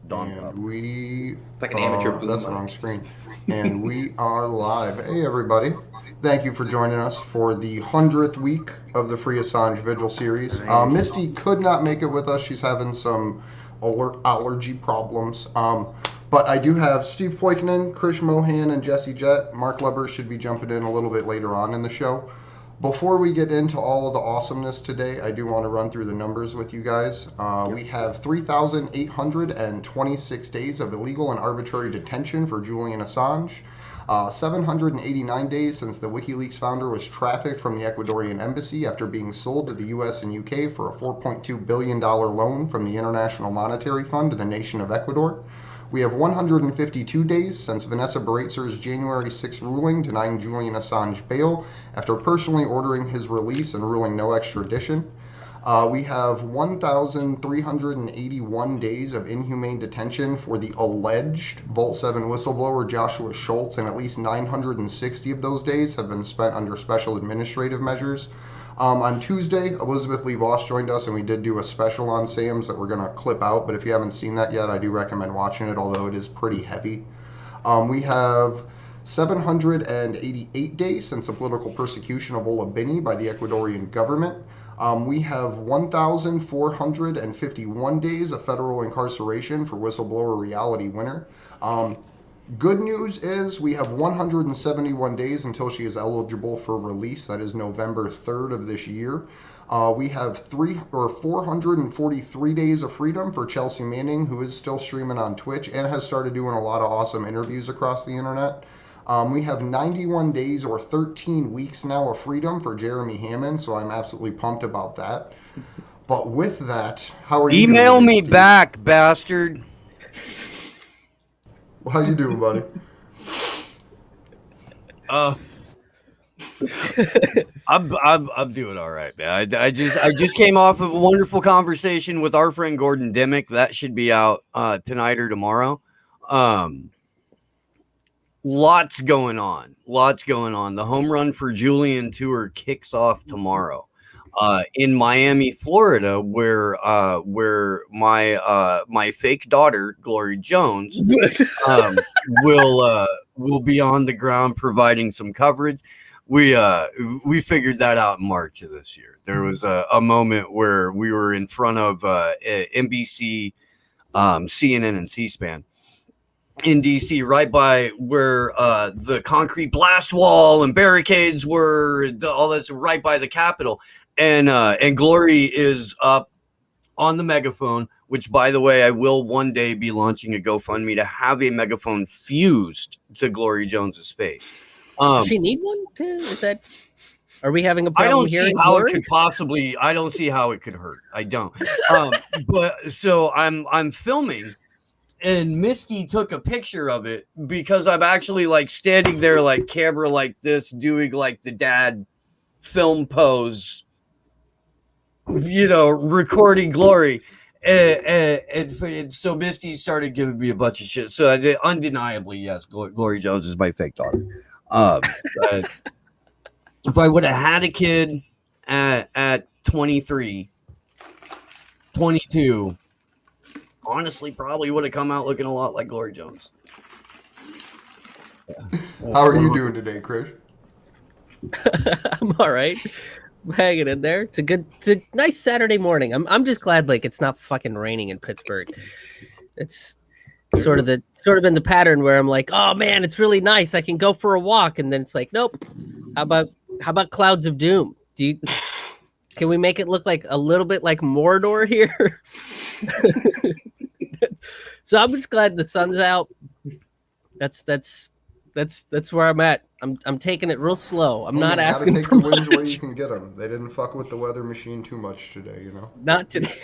Dawn And Cup. It's like an amateur boom that's the mic. wrong screen. And we are live. Hey, everybody. Thank you for joining us for the 100th week of the Free Assange Vigil series. Nice. Misty could not make it with us. She's having some allergy problems. But I do have Steve Poikinen, Krish Mohan, and Jesse Jett. Mark Leber should be jumping in a little bit later on in the show. Before we get into all of the awesomeness today, I do want to run through the numbers with you guys. We have 3,826 days of illegal and arbitrary detention for Julian Assange. 789 days since the WikiLeaks founder was trafficked from the Ecuadorian embassy after being sold to the US and UK for a $4.2 billion loan from the International Monetary Fund to the nation of Ecuador. We have 152 days since Vanessa Baratzer's January 6 ruling denying Julian Assange bail after personally ordering his release and ruling no extradition. We have 1,381 days of inhumane detention for the alleged Vault 7 whistleblower Joshua Schultz, and at least 960 of those days have been spent under special administrative measures. On Tuesday, Elizabeth Lee Voss joined us, and we did do a special on Sam's that we're going to clip out, but if you haven't seen that yet, I do recommend watching it, although it is pretty heavy. We have 788 days since the political persecution of Ola Bini by the Ecuadorian government. We have 1,451 days of federal incarceration for whistleblower Reality Winner. Good news is we have 171 days until she is eligible for release. That is November 3rd of this year. We have 443 days of freedom for Chelsea Manning, who is still streaming on Twitch and has started doing a lot of awesome interviews across the internet. We have 91 days or 13 weeks now of freedom for Jeremy Hammond, so I'm absolutely pumped about that. But with that, how are you doing? Email me back, bastard. How you doing, buddy? I'm doing all right, man. I just came off of a wonderful conversation with our friend Gordon Dimmick. That should be out tonight or tomorrow. Lots going on. The Homerun for Julian tour kicks off tomorrow. In Miami, Florida, where my fake daughter Glory Jones will be on the ground providing some coverage. We figured that out in March of this year. There was a moment where we were in front of NBC, CNN, and C-SPAN in DC, right by where the concrete blast wall and barricades were. All that's right by the Capitol. And Glory is up on the megaphone, which, by the way, I will one day be launching a GoFundMe to have a megaphone fused to Glory Jones's face. Does she need one too? Is that? Are we having a problem? I don't see how Glory? it could possibly. I don't see how it could hurt. I don't. But so I'm filming, and Misty took a picture of it because I'm actually like standing there, like camera like this, doing like the dad film pose. Recording Glory, and so Misty started giving me a bunch of shit. So I did, undeniably, yes, Glory Jones is my fake daughter. If I would have had a kid at 23, 22, honestly, probably would have come out looking a lot like Glory Jones. Yeah. How are you doing today, Krish? I'm all right. I'm hanging in there. It's a nice Saturday morning. I'm just glad like it's not fucking raining in Pittsburgh. It's sort of been the pattern where I'm like, oh man, it's really nice. I can go for a walk, and then it's like, nope. How about clouds of doom? Can we make it look like a little bit like Mordor here? So I'm just glad the sun's out. That's where I'm at. I'm taking it real slow. I'm not asking take for the wins much. where you can get them. They didn't fuck with the weather machine too much today, you know. Not today.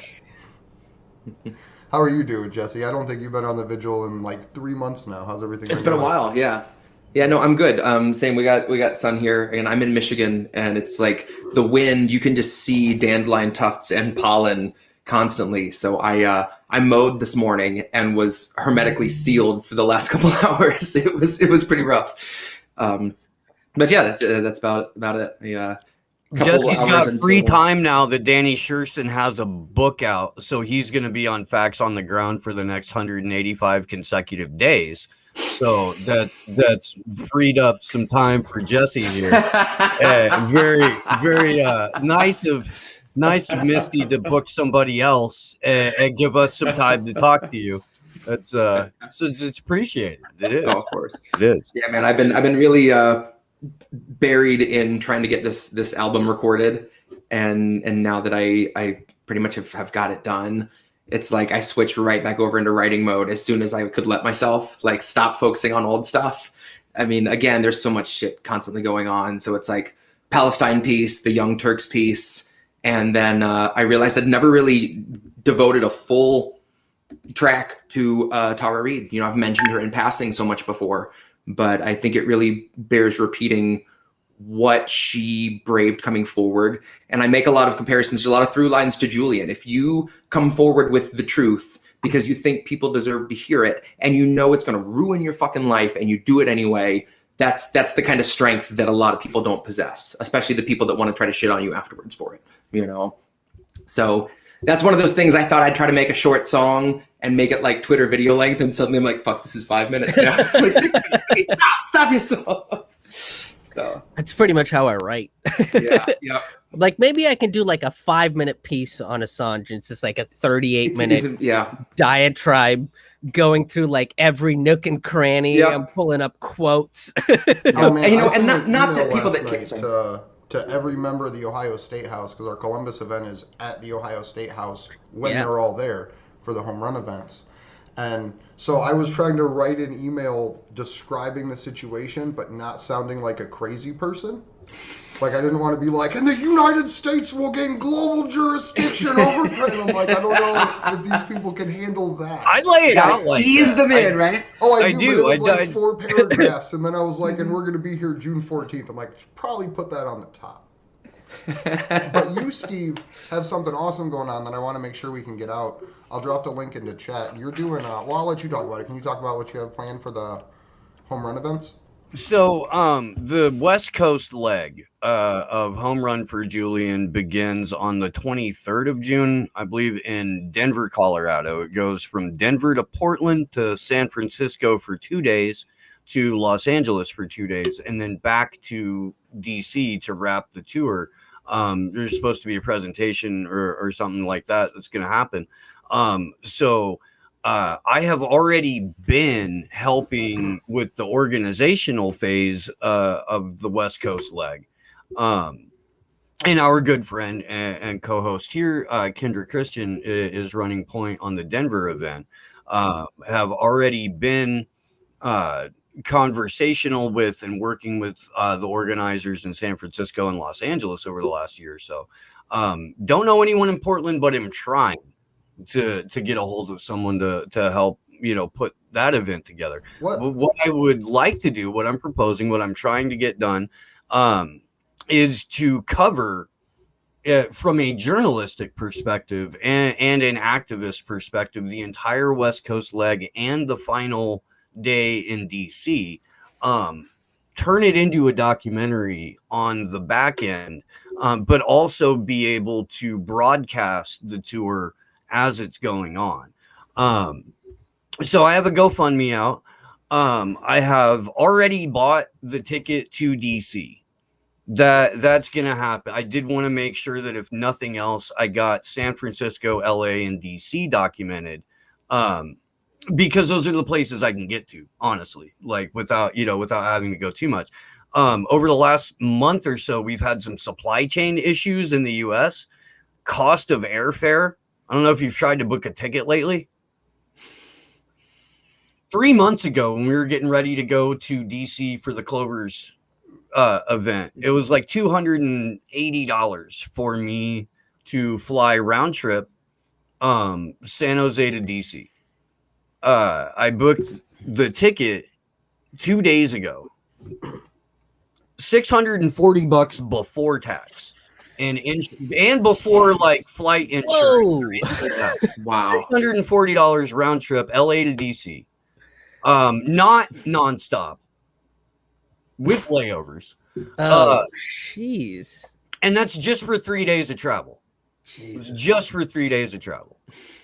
How are you doing, Jesse? I don't think you've been on the Vigil in like 3 months now. How's everything? It's been a while, yeah. Yeah, no, I'm good. Same. We got sun here, and I'm in Michigan, and it's like the wind. You can just see dandelion tufts and pollen constantly. So I mowed this morning and was hermetically sealed for the last couple hours. It was pretty rough. But yeah, that's about it. Jesse's got hours free until- time now that Danny Sherson has a book out, so he's going to be on Facts on the Ground for the next 185 consecutive days. So that's freed up some time for Jesse here. Very, very nice of Misty to book somebody else and give us some time to talk to you. That's so it's appreciated. It is. Oh, of course. It is. Yeah, man. I've been really buried in trying to get this album recorded, and now that I pretty much have got it done, it's like I switched right back over into writing mode as soon as I could let myself like stop focusing on old stuff. I mean, again, there's so much shit constantly going on, so it's like Palestine piece, the Young Turks piece, and then I realized I'd never really devoted a full track to Tara Reid. You know, I've mentioned her in passing so much before, but I think it really bears repeating what she braved coming forward. And I make a lot of comparisons, a lot of through lines to Julian. If you come forward with the truth because you think people deserve to hear it and you know it's going to ruin your fucking life and you do it anyway, that's the kind of strength that a lot of people don't possess, especially the people that want to try to shit on you afterwards for it, you know? So that's one of those things I thought I'd try to make a short song and make it like Twitter video length, and suddenly I'm like, fuck, this is 5 minutes now. It's like 6 minutes. Stop yourself. So That's pretty much how I write. yeah. Like maybe I can do like a 5-minute piece on Assange. It's just like a 38-minute diatribe going through like every nook and cranny. Yeah. I'm pulling up quotes. Oh, man, And, you know, I sent and an not email that people last that night can't- to every member of the Ohio State House, because our Columbus event is at the Ohio State House when Yeah. they're all there for the home run events. And so I was trying to write an email describing the situation, but not sounding like a crazy person. Like, I didn't want to be like, and the United States will gain global jurisdiction over. And I'm like, I don't know if these people can handle that. I lay it out like ease that. them in, right? Oh, I I do. do. But it was I- like 4 paragraphs, and then I was like, and we're going to be here June 14th. I'm like, probably put that on the top. But you, Steve, have something awesome going on that I want to make sure we can get out. I'll drop the link into chat. You're doing, well, I'll let you talk about it. Can you talk about what you have planned for the home run events? So, the West Coast leg of Home Run for Julian begins on the 23rd of June, I believe, in Denver, Colorado. It goes from Denver to Portland to San Francisco for 2 days, to Los Angeles for 2 days, and then back to DC to wrap the tour. There's supposed to be a presentation or something like that that's going to happen. I have already been helping with the organizational phase of the West Coast leg. And our good friend and co-host here, Kendra Christian, is running point on the Denver event. Have already been conversational with and working with the organizers in San Francisco and Los Angeles over the last year or so. Don't know anyone in Portland, but am trying to get a hold of someone to help, you know, put that event together. What I would like to do, what I'm proposing, what I'm trying to get done, is to cover from a journalistic perspective and an activist perspective the entire West Coast leg and the final day in DC. Turn it into a documentary on the back end, but also be able to broadcast the tour as it's going on. So I have a GoFundMe out. I have already bought the ticket to DC. That's gonna happen. I did want to make sure that if nothing else, I got San Francisco, LA, and DC documented, because those are the places I can get to, honestly, like without having to go too much. Over the last month or so, we've had some supply chain issues in the US. Cost of airfare. I don't know if you've tried to book a ticket lately. 3 months ago, when we were getting ready to go to DC for the Clovers event, it was like $280 for me to fly round trip San Jose to DC. I booked the ticket 2 days ago. $640 before tax. And before like flight insurance. Wow. $640 round trip, LA to DC. Not nonstop with layovers. Oh, jeez. And that's just for 3 days of travel. Jesus. Just for 3 days of travel.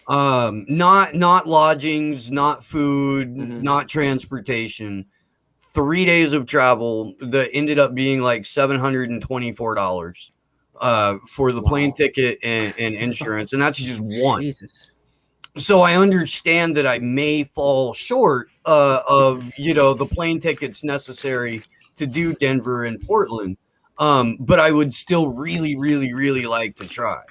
Not lodgings, not food, not transportation. 3 days of travel that ended up being like $724 for the plane ticket and insurance, and that's just one. Jesus. So I understand that I may fall short of the plane tickets necessary to do Denver and Portland, but I would still really, really, really like to try.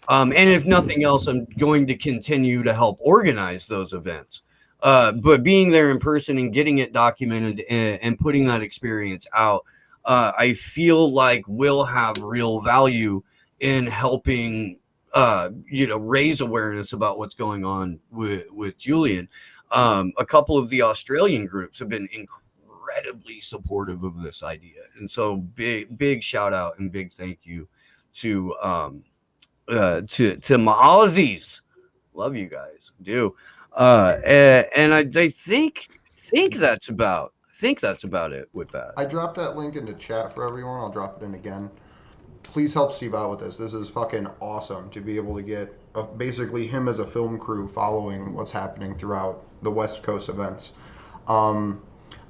And if nothing else, I'm going to continue to help organize those events. But being there in person and getting it documented and putting that experience out, I feel like will have real value in helping raise awareness about what's going on with Julian. A couple of the Australian groups have been incredibly supportive of this idea, and so big shout out and big thank you to my Aussies. Love you guys, do. And I think that's about it with that. I dropped that link into chat for everyone. I'll drop it in again. Please help Steve out with this. This is fucking awesome to be able to get basically him as a film crew following what's happening throughout the West Coast events. I'll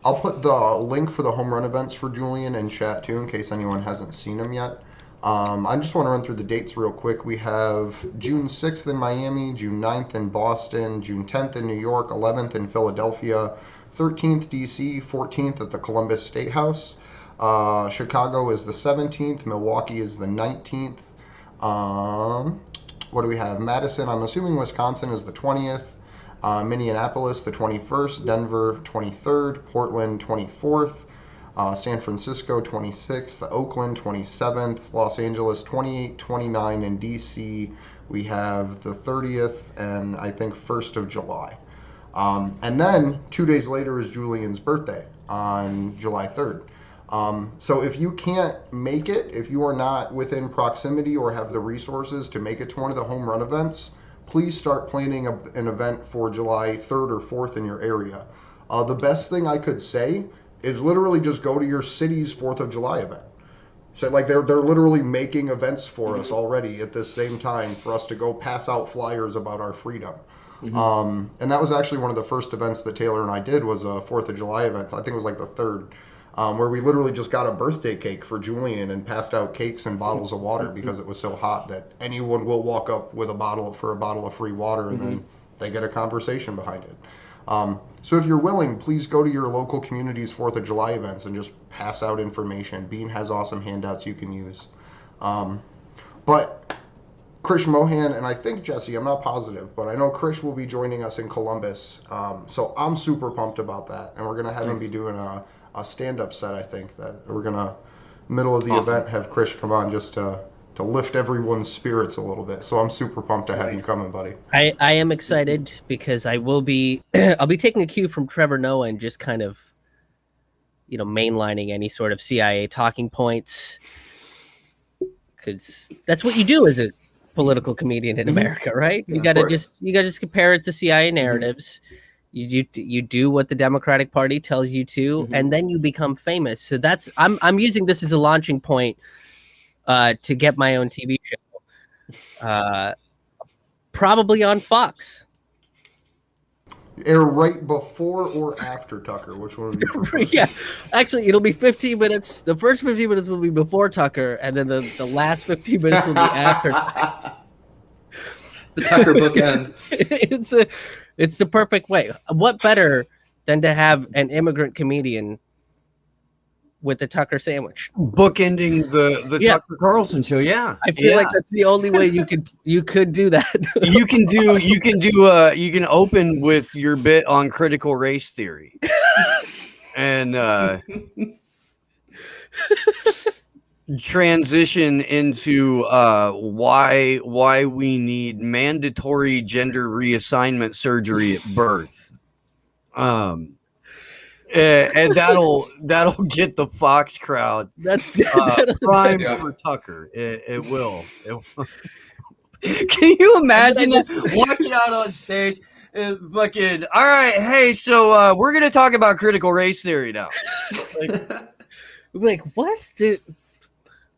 put the link for the Homerun events for Julian in chat too, in case anyone hasn't seen them yet. I just want to run through the dates real quick. We have June 6th in Miami, June 9th in Boston, June 10th in New York, 11th in Philadelphia, 13th DC, 14th at the Columbus State House. Chicago is the 17th. Milwaukee is the 19th. What do we have? Madison, I'm assuming Wisconsin is the 20th. Minneapolis, the 21st. Denver, 23rd. Portland, 24th. San Francisco, 26th. Oakland, 27th. Los Angeles, 28, 29. And DC, we have the 30th and I think 1st of July. And then 2 days later is Julian's birthday on July 3rd. So if you can't make it, if you are not within proximity or have the resources to make it to one of the Homerun events, please start planning an event for July 3rd or 4th in your area. The best thing I could say is literally just go to your city's 4th of July event. So like they're literally making events for us already at this same time for us to go pass out flyers about our freedom. And that was actually one of the first events that Taylor and I did was a 4th of July event. I think it was like the 3rd. Where we literally just got a birthday cake for Julian and passed out cakes and bottles of water because it was so hot that anyone will walk up with a bottle of free water and then they get a conversation behind it. So if you're willing, please go to your local community's 4th of July events and just pass out information. Bean has awesome handouts you can use. But Krish Mohan and I think Jesse, I'm not positive, but I know Krish will be joining us in Columbus. So I'm super pumped about that. And we're going to have him be doing a stand-up set, I think, that we're going to, middle of the event, have Krish come on just to lift everyone's spirits a little bit. So I'm super pumped to have you coming, buddy. I am excited because I will be, I'll be taking a cue from Trevor Noah and just kind of, mainlining any sort of CIA talking points. Because that's what you do as a political comedian in America, right? You gotta just compare it to CIA narratives. You do what the Democratic Party tells you to, and then you become famous. So that's I'm using this as a launching point to get my own TV show, probably on Fox. Air right before or after Tucker? Which one would you prefer? Yeah, actually, it'll be 15 minutes. The first 15 minutes will be before Tucker, and then the last 15 minutes will be after Tucker. The Tucker bookend. It's the perfect way. What better than to have an immigrant comedian with the Tucker sandwich? Bookending the Tucker Carlson show. Yeah. I feel like that's the only way you could do that. You can open with your bit on critical race theory. And transition into why we need mandatory gender reassignment surgery at birth, and that'll get the Fox crowd prime for Tucker. It will. Can you imagine this walking out on stage? Fucking all right, hey, so we're gonna talk about critical race theory now. Like what?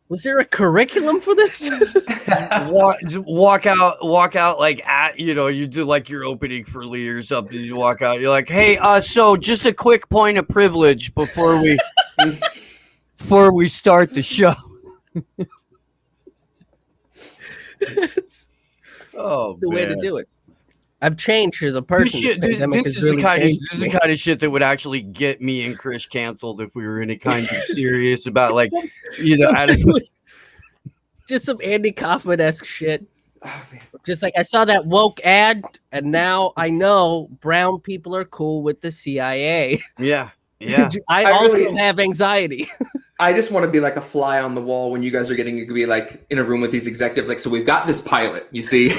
Was there a curriculum for this? walk out like you do like your opening for Lee or something. You walk out, you're like, hey, so just a quick point of privilege before we start the show. Oh, the way to do it. I've changed as a person. This is the kind of shit that would actually get me and Krish canceled if we were any kind of serious about, like, just some Andy Kaufman-esque shit. Oh, just like I saw that woke ad, and now I know brown people are cool with the CIA. Yeah. I also have anxiety. I just want to be like a fly on the wall when you guys are getting to be like in a room with these executives. Like, so we've got this pilot, you see.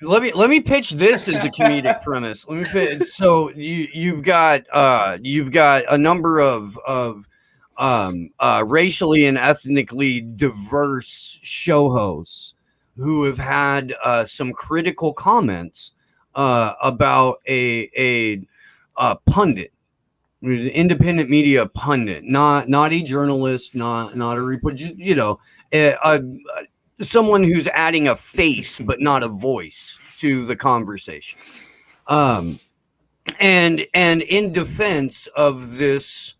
Let me pitch this as a comedic premise. Let me pitch. So you've got a number of racially and ethnically diverse show hosts who have had some critical comments about a pundit, an independent media pundit, not a journalist, not a reporter, someone who's adding a face but not a voice to the conversation. And in defense of this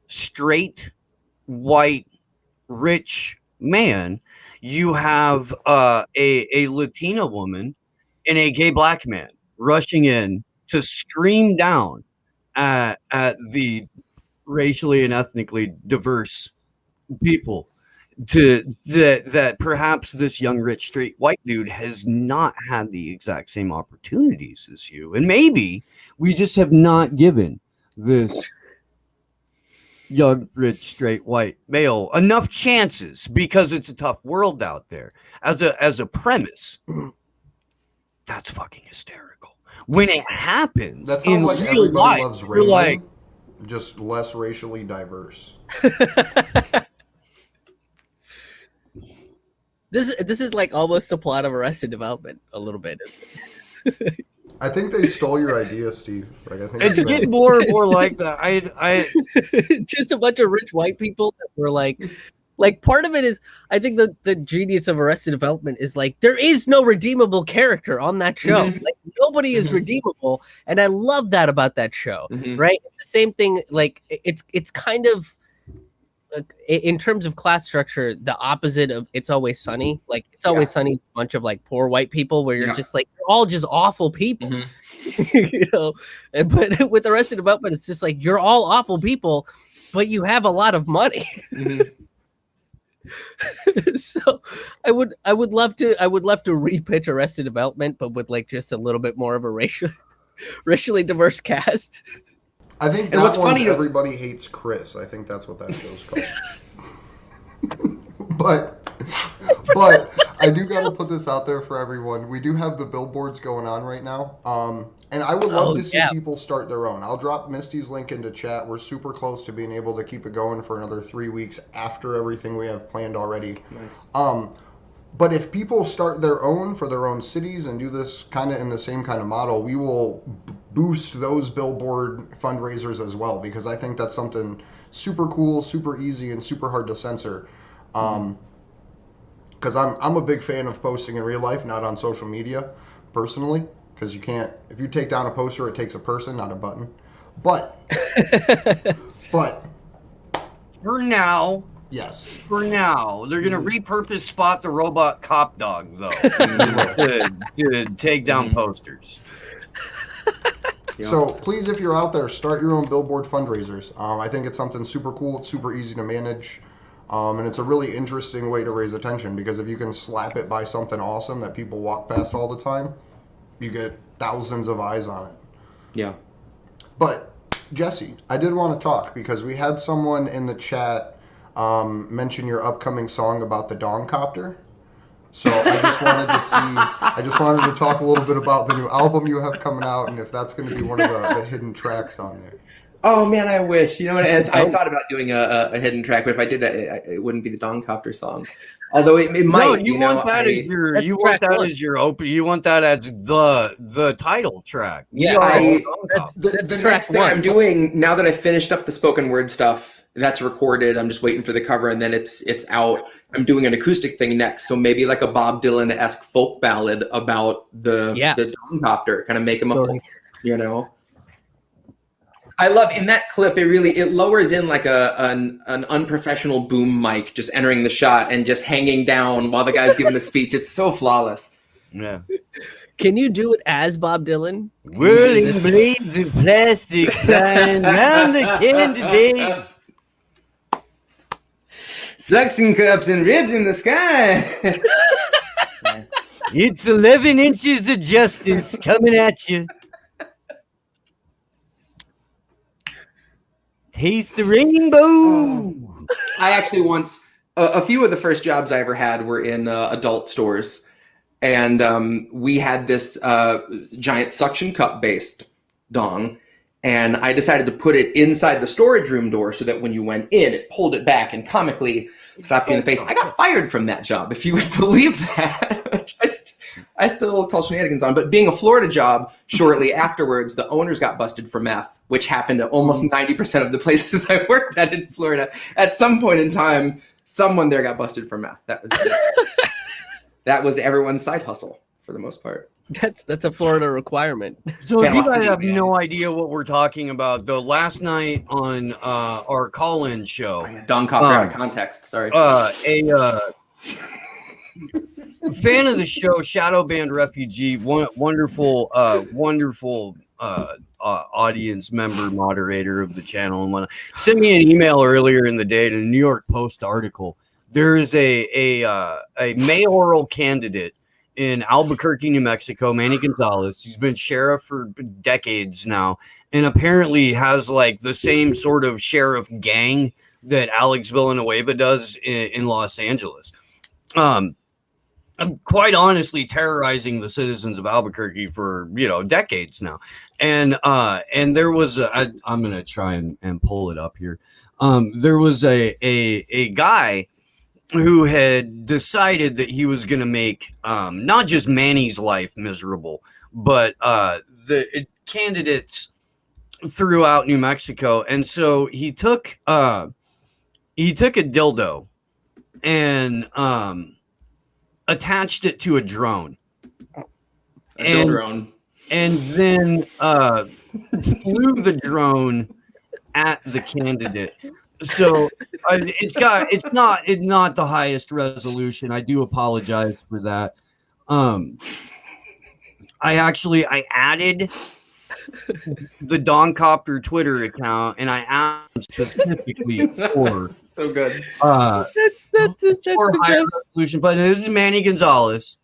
straight, white, rich man, you have a Latina woman and a gay black man rushing in to scream down at the racially and ethnically diverse people that perhaps this young, rich, straight white dude has not had the exact same opportunities as you. And maybe we just have not given this young, rich, straight, white male enough chances because it's a tough world out there. As a premise, that's fucking hysterical. When it happens that sounds in like real everybody life, loves you're Raymond, like, just less racially diverse. This is like almost the plot of Arrested Development a little bit. I think they stole your idea, Steve. Like, I think it's getting more and more like that. I just a bunch of rich white people that were like part of it is, I think the genius of Arrested Development is like there is no redeemable character on that show. Mm-hmm. Like nobody is redeemable, and I love that about that show. Right? It's the same thing. Like it's kind of in terms of class structure, the opposite of It's Always Sunny. Like It's Always Sunny, a bunch of like poor white people where you're just like, they're all just awful people, but with Arrested Development, it's just like, you're all awful people, but you have a lot of money. So I would love to repitch Arrested Development, but with like just a little bit more of a racially diverse cast. I think that one's Everybody Hates Chris. I think that's what that show's called. But I do got to put this out there for everyone. We do have the billboards going on right now. And I would love to see people start their own. I'll drop Misty's link into chat. We're super close to being able to keep it going for another 3 weeks after everything we have planned already. Nice. But if people start their own for their own cities and do this kind of in the same kind of model, we will boost those billboard fundraisers as well, because I think that's something super cool, super easy, and super hard to censor. Because I'm a big fan of posting in real life, not on social media, personally. Because you can't, if you take down a poster, it takes a person, not a button. But for now. Yes. For now, they're going to repurpose Spot the Robot Cop Dog, though, to take down posters. So please, if you're out there, start your own billboard fundraisers. I think it's something super cool. It's super easy to manage. And it's a really interesting way to raise attention, because if you can slap it by something awesome that people walk past all the time, you get thousands of eyes on it. Yeah. But, Jesse, I did want to talk, because we had someone in the chat mention your upcoming song about the Dongcopter. So I just wanted to talk a little bit about the new album you have coming out, and if that's going to be one of the hidden tracks on there. Oh man, I wish. You know what? I thought about doing a hidden track, but if I did, it wouldn't be the Dongcopter song. Although it might. No, you want that as your open. You want that as the title track. Yeah, the next thing I'm doing now that I finished up the spoken word stuff That's recorded. I'm just waiting for the cover, and then it's out. I'm doing an acoustic thing next, so maybe like a Bob Dylan-esque folk ballad about the Dongcopter, kind of make him a folk, you know. I love in that clip. It lowers in like an unprofessional boom mic, just entering the shot and just hanging down while the guy's giving a speech. It's so flawless. Yeah. Can you do it as Bob Dylan? Whirling blades of plastic flying round the candidate. Suction cups and ribs in the sky. It's 11 inches of justice coming at you. Taste the rainbow. I actually once, a few of the first jobs I ever had were in adult stores. And we had this giant suction cup based dong. And I decided to put it inside the storage room door so that when you went in, it pulled it back and comically slapped you in the face. I got fired from that job, if you would believe that, which I still call shenanigans on. But being a Florida job, shortly afterwards, the owners got busted for meth, which happened at almost 90% of the places I worked at in Florida. At some point in time, someone there got busted for meth. That was everyone's side hustle for the most part. That's a Florida requirement. So if you guys have no idea what we're talking about, the last night on our call-in show, Dongcopter out of context. Sorry. A fan of the show, Shadow Band Refugee, wonderful audience member, moderator of the channel, and whatnot, sent me an email earlier in the day to the New York Post article. There is a mayoral candidate in Albuquerque, New Mexico, Manny Gonzalez. He's been sheriff for decades now, and apparently has like the same sort of sheriff gang that Alex Villanueva does in Los Angeles. I'm quite honestly terrorizing the citizens of Albuquerque for decades now, and there was I'm gonna try and pull it up here. There was a guy who had decided that he was going to make not just Manny's life miserable, but the candidates throughout New Mexico. And so he took a dildo and attached it to a drone. Drone. And then flew the drone at the candidate. So it's not the highest resolution. I do apologize for that. I added the Dongcopter Twitter account, and I asked specifically for so good. That's for the higher best. resolution. But this is Manny Gonzalez,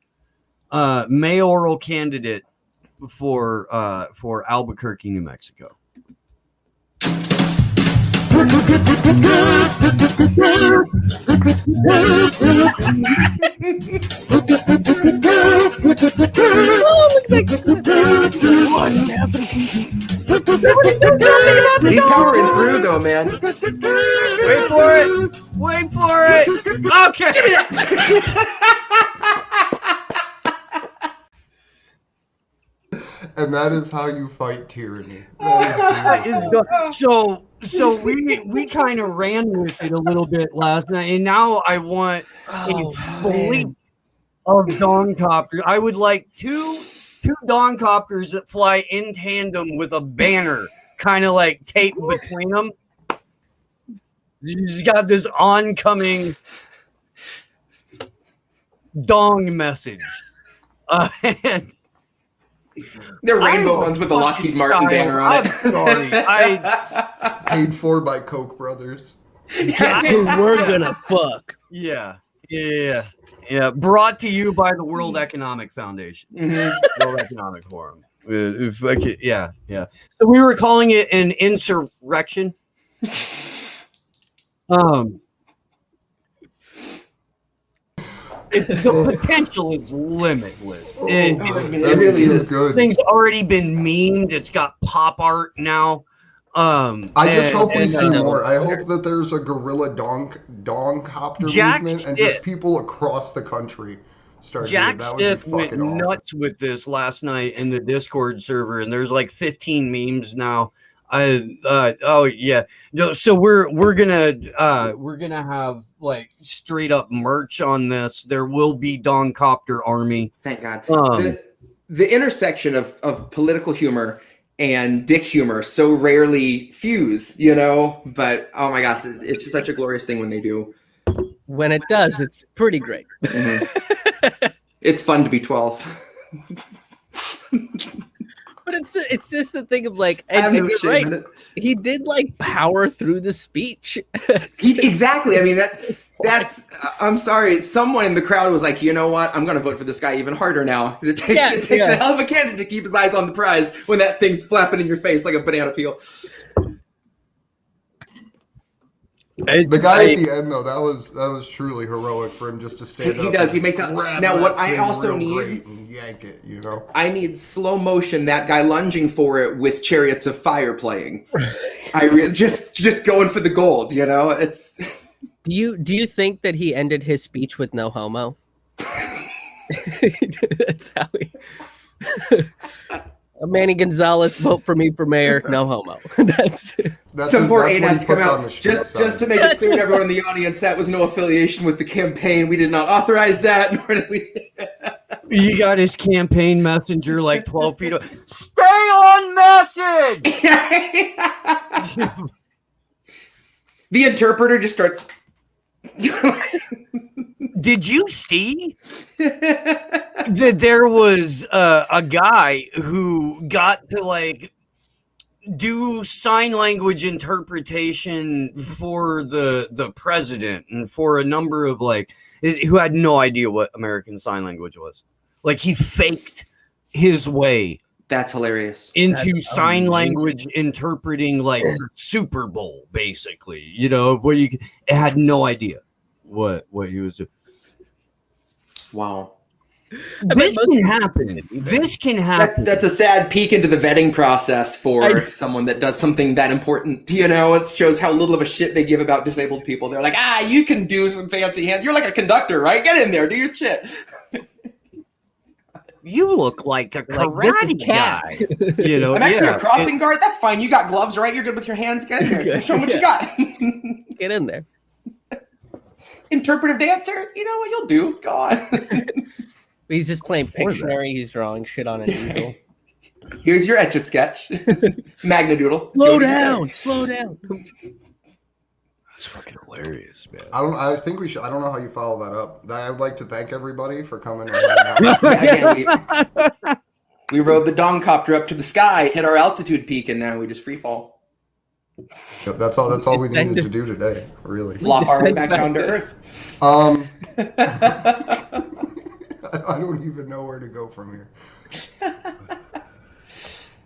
mayoral candidate for Albuquerque, New Mexico. He's powering through though, man. Wait for it. Okay. And that is how you fight tyranny. So we kind of ran with it a little bit last night, and now I want a fleet of Dongcopters. I would like two Dongcopters that fly in tandem with a banner, kind of like taped between them. He's got this oncoming Dong message, and they're rainbow ones with the Lockheed Martin banner on it. I'm sorry. Paid for by Koch brothers. Guess who we're gonna fuck? Yeah. Brought to you by the World Economic Foundation, World Economic Forum. Yeah. So we were calling it an insurrection. The potential is limitless. It really is. Good. Thing's already been memed. It's got pop art now. I just hope we see more. I hope that there's a guerrilla Dongcopter movement and just people across the country start doing Jack that. Would be Stiff went fucking awesome. nuts with this last night in the Discord server, and there's like 15 memes now Oh yeah. No, so we're gonna have like straight up merch on this. There will be Don Copter Army. Thank God. Um, The intersection of political humor and dick humor so rarely fuse, you know. But oh my gosh, it's just such a glorious thing when they do. When it does, it's pretty great. It's fun to be 12. But it's just the thing of like, I have and no you're shame right. in it. He did like power through the speech. Exactly. I mean, that's. I'm sorry. Someone in the crowd was like, you know what? I'm going to vote for this guy even harder now. It takes a hell of a candidate to keep his eyes on the prize when that thing's flapping in your face like a banana peel. The guy at the end, though, that was truly heroic for him just to stand up. He does. He makes that. Now, what I also need, and yank it, you know. I need slow motion. That guy lunging for it with Chariots of Fire playing. Just going for the gold. You know, it's. Do you think that he ended his speech with no homo? That's how he. Manny Gonzalez, vote for me for mayor. No homo. That's some poor aide what has he to come puts on out the street just sign. to make it clear to everyone in the audience that was no affiliation with the campaign. We did not authorize that, nor did we. you got his campaign messenger like 12 feet away. Stay on message. The interpreter just starts. Did you see that there was a guy who got to like do sign language interpretation for the president and for a number of like who had no idea what American Sign Language was? Like he faked his way. That's hilarious. Into sign language interpreting like the Super Bowl, basically. You know, where it had no idea what he was doing. Wow. This can happen. This can happen. That's a sad peek into the vetting process for someone that does something that important. You know, it shows how little of a shit they give about disabled people. They're like, you can do some fancy hands. You're like a conductor, right? Get in there, do your shit. You look like a karate guy. You know, I'm actually a crossing guard. That's fine. You got gloves, right? You're good with your hands. Get in there. Show them what you got. Get in there. Interpretive dancer. You know what you'll do. Go on. He's just playing Pictionary. He's drawing shit on an easel. Here's your Etch-a-Sketch. Magnadoodle. Slow down. Slow down. That's fucking hilarious, man. I think we should. I don't know how you follow that up. I'd like to thank everybody for coming. And we rode the Dongcopter up to the sky, hit our altitude peak, and now we just free fall. That's all we needed to do today. Really. Flop our way back down to Earth. I don't even know where to go from here.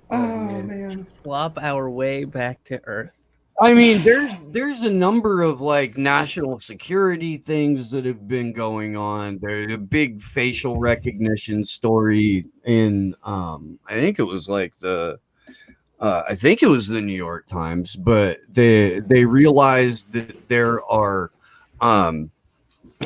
Oh man. Flop our way back to Earth. I mean, there's a number of like national security things that have been going on. There's a big facial recognition story in I think it was like the New York Times, but they realized that there are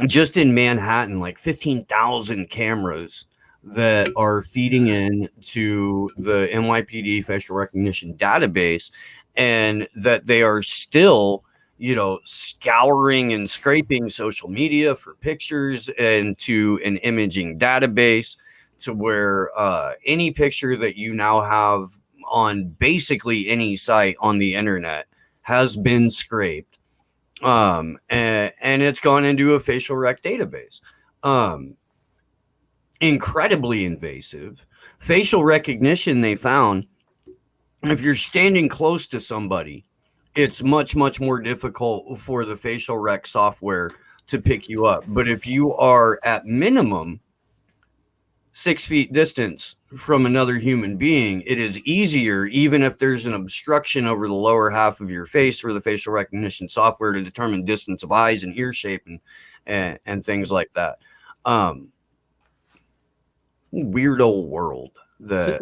just in Manhattan like 15,000 cameras that are feeding in to the NYPD facial recognition database, and that they are still, you know, scouring and scraping social media for pictures and to an imaging database to where any picture that you now have on basically any site on the internet has been scraped. And it's gone into a facial rec database. Incredibly invasive. Facial recognition, they found, if you're standing close to somebody, it's much, much more difficult for the facial rec software to pick you up. But if you are at minimum 6 feet distance from another human being, it is easier, even if there's an obstruction over the lower half of your face, for the facial recognition software to determine distance of eyes and ear shape and things like that. Weirdo world so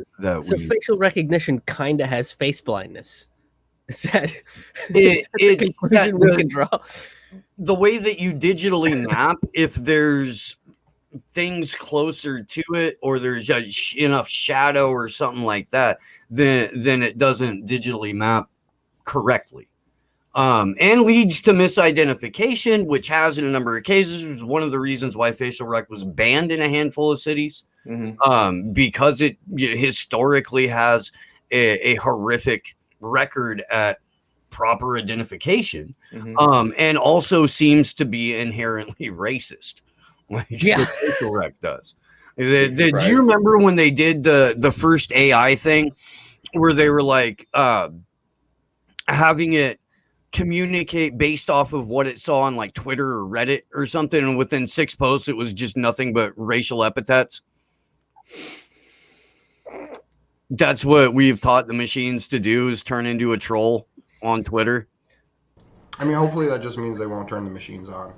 facial recognition kind of has face blindness. Is that the conclusion we can draw? The way that you digitally map, if there's things closer to it, or there's enough shadow or something like that, then it doesn't digitally map correctly. And leads to misidentification, which has in a number of cases was one of the reasons why facial rec was banned in a handful of cities. Because it historically has a horrific record at proper identification, and also seems to be inherently racist, like the facial rec does. Do you remember when they did the first AI thing, where they were like having it communicate based off of what it saw on like Twitter or Reddit or something, and within 6 posts it was just nothing but racial epithets? That's what we've taught the machines to do, is turn into a troll on Twitter. I mean, hopefully that just means they won't turn the machines on.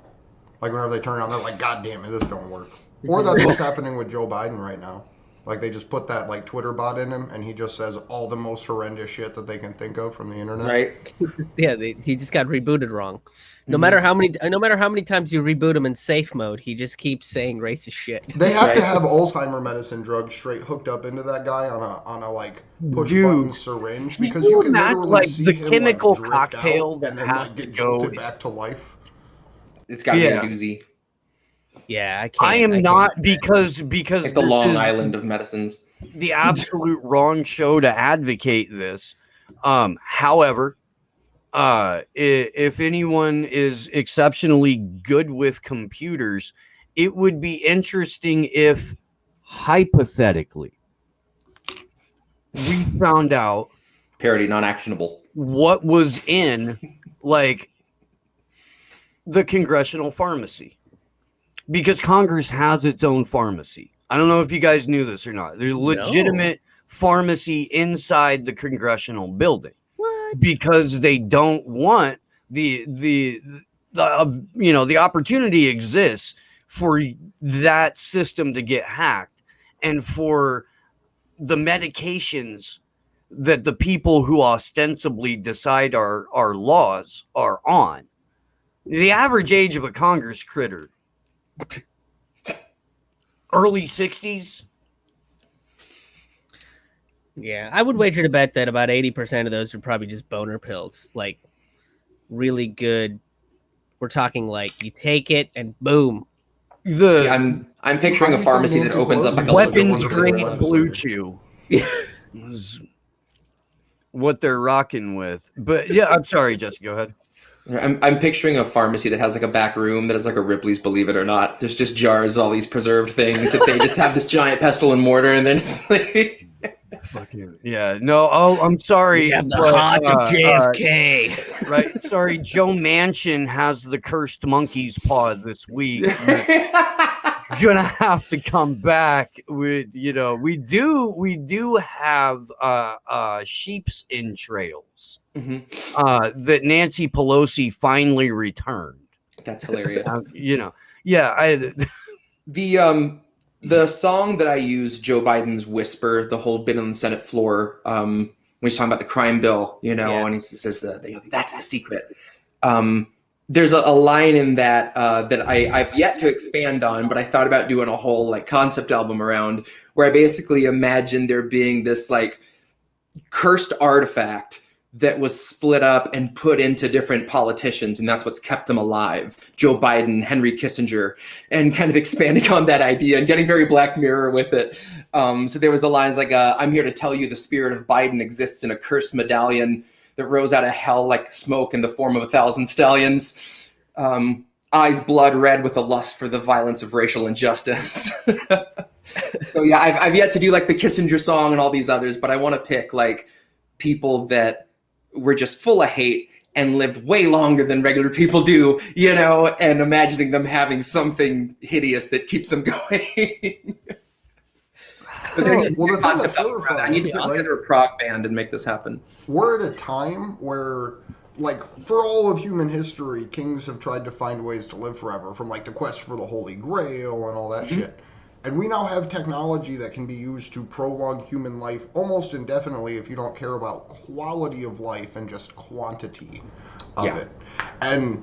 Like, whenever they turn it on, they're like, God damn it, this don't work. Or that's what's happening with Joe Biden right now. Like, they just put that, like, Twitter bot in him, and he just says all the most horrendous shit that they can think of from the internet. Right. He just got rebooted wrong. No matter how many times you reboot him in safe mode, he just keeps saying racist shit. They have to have Alzheimer medicine drugs straight hooked up into that guy on a like push button syringe, because you can literally like see the him, chemical like, drift cocktail out that and then has like, to get go jolted back to life. It's got to be a doozy. Yeah, I can't. I am not, because Like the Long Island of medicines. The absolute wrong show to advocate this. However, if anyone is exceptionally good with computers, it would be interesting if, hypothetically, we found out Parody, non-actionable. what was in, like, the congressional pharmacy. Because Congress has its own pharmacy. I don't know if you guys knew this or not. There's legitimate pharmacy inside the congressional building. What? Because they don't want the opportunity exists for that system to get hacked, and for the medications that the people who ostensibly decide our laws are on. The average age of a Congress critter, early 60s. Yeah, I would wager to bet that about 80% of those are probably just boner pills. Like, really good. We're talking like you take it and boom. See, I'm picturing a pharmacy that opens up like a weapons grade blue chew. Is what they're rocking with. But yeah, I'm sorry, Jesse, go ahead. I'm picturing a pharmacy that has like a back room that is like a Ripley's Believe It or Not. There's just jars of all these preserved things that they just have this giant pestle and mortar, and then it's like yeah, no, I'm sorry. You have the Hodge of JFK. Right, sorry, Joe Manchin has the cursed monkey's paw this week. Gonna have to come back with, we do have sheep's entrails that Nancy Pelosi finally returned. That's hilarious. The song that I use, Joe Biden's Whisper, the whole bit on the Senate floor, when he's talking about the crime bill, and he says that's the secret. There's a line in that that I've yet to expand on, but I thought about doing a whole like concept album around, where I basically imagined there being this like cursed artifact that was split up and put into different politicians, and that's what's kept them alive. Joe Biden, Henry Kissinger, and kind of expanding on that idea and getting very Black Mirror with it. So there was a line like, I'm here to tell you the spirit of Biden exists in a cursed medallion that rose out of hell like smoke in the form of 1,000 stallions. Eyes blood red with a lust for the violence of racial injustice. So yeah, I've yet to do like the Kissinger song and all these others, but I want to pick like people that were just full of hate and lived way longer than regular people do, and imagining them having something hideous that keeps them going. So I need to consider a prog band and make this happen. We're at a time where, like, for all of human history, kings have tried to find ways to live forever, from like the quest for the Holy Grail and all that shit. And we now have technology that can be used to prolong human life almost indefinitely if you don't care about quality of life and just quantity of it. And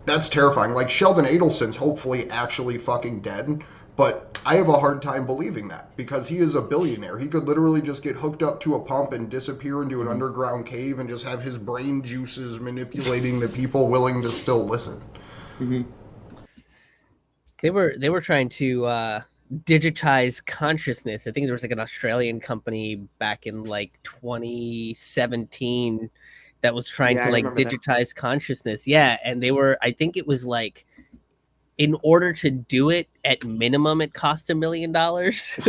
that's terrifying. Like, Sheldon Adelson's hopefully actually fucking dead, But I have a hard time believing that because he is a billionaire. He could literally just get hooked up to a pump and disappear into an underground cave and just have his brain juices manipulating the people willing to still listen. Mm-hmm. They were trying to digitize consciousness. I think there was like an Australian company back in like 2017 that was trying to like digitize consciousness. Yeah, and they were, I think it was like, in order to do it, at minimum, it cost $1 million. So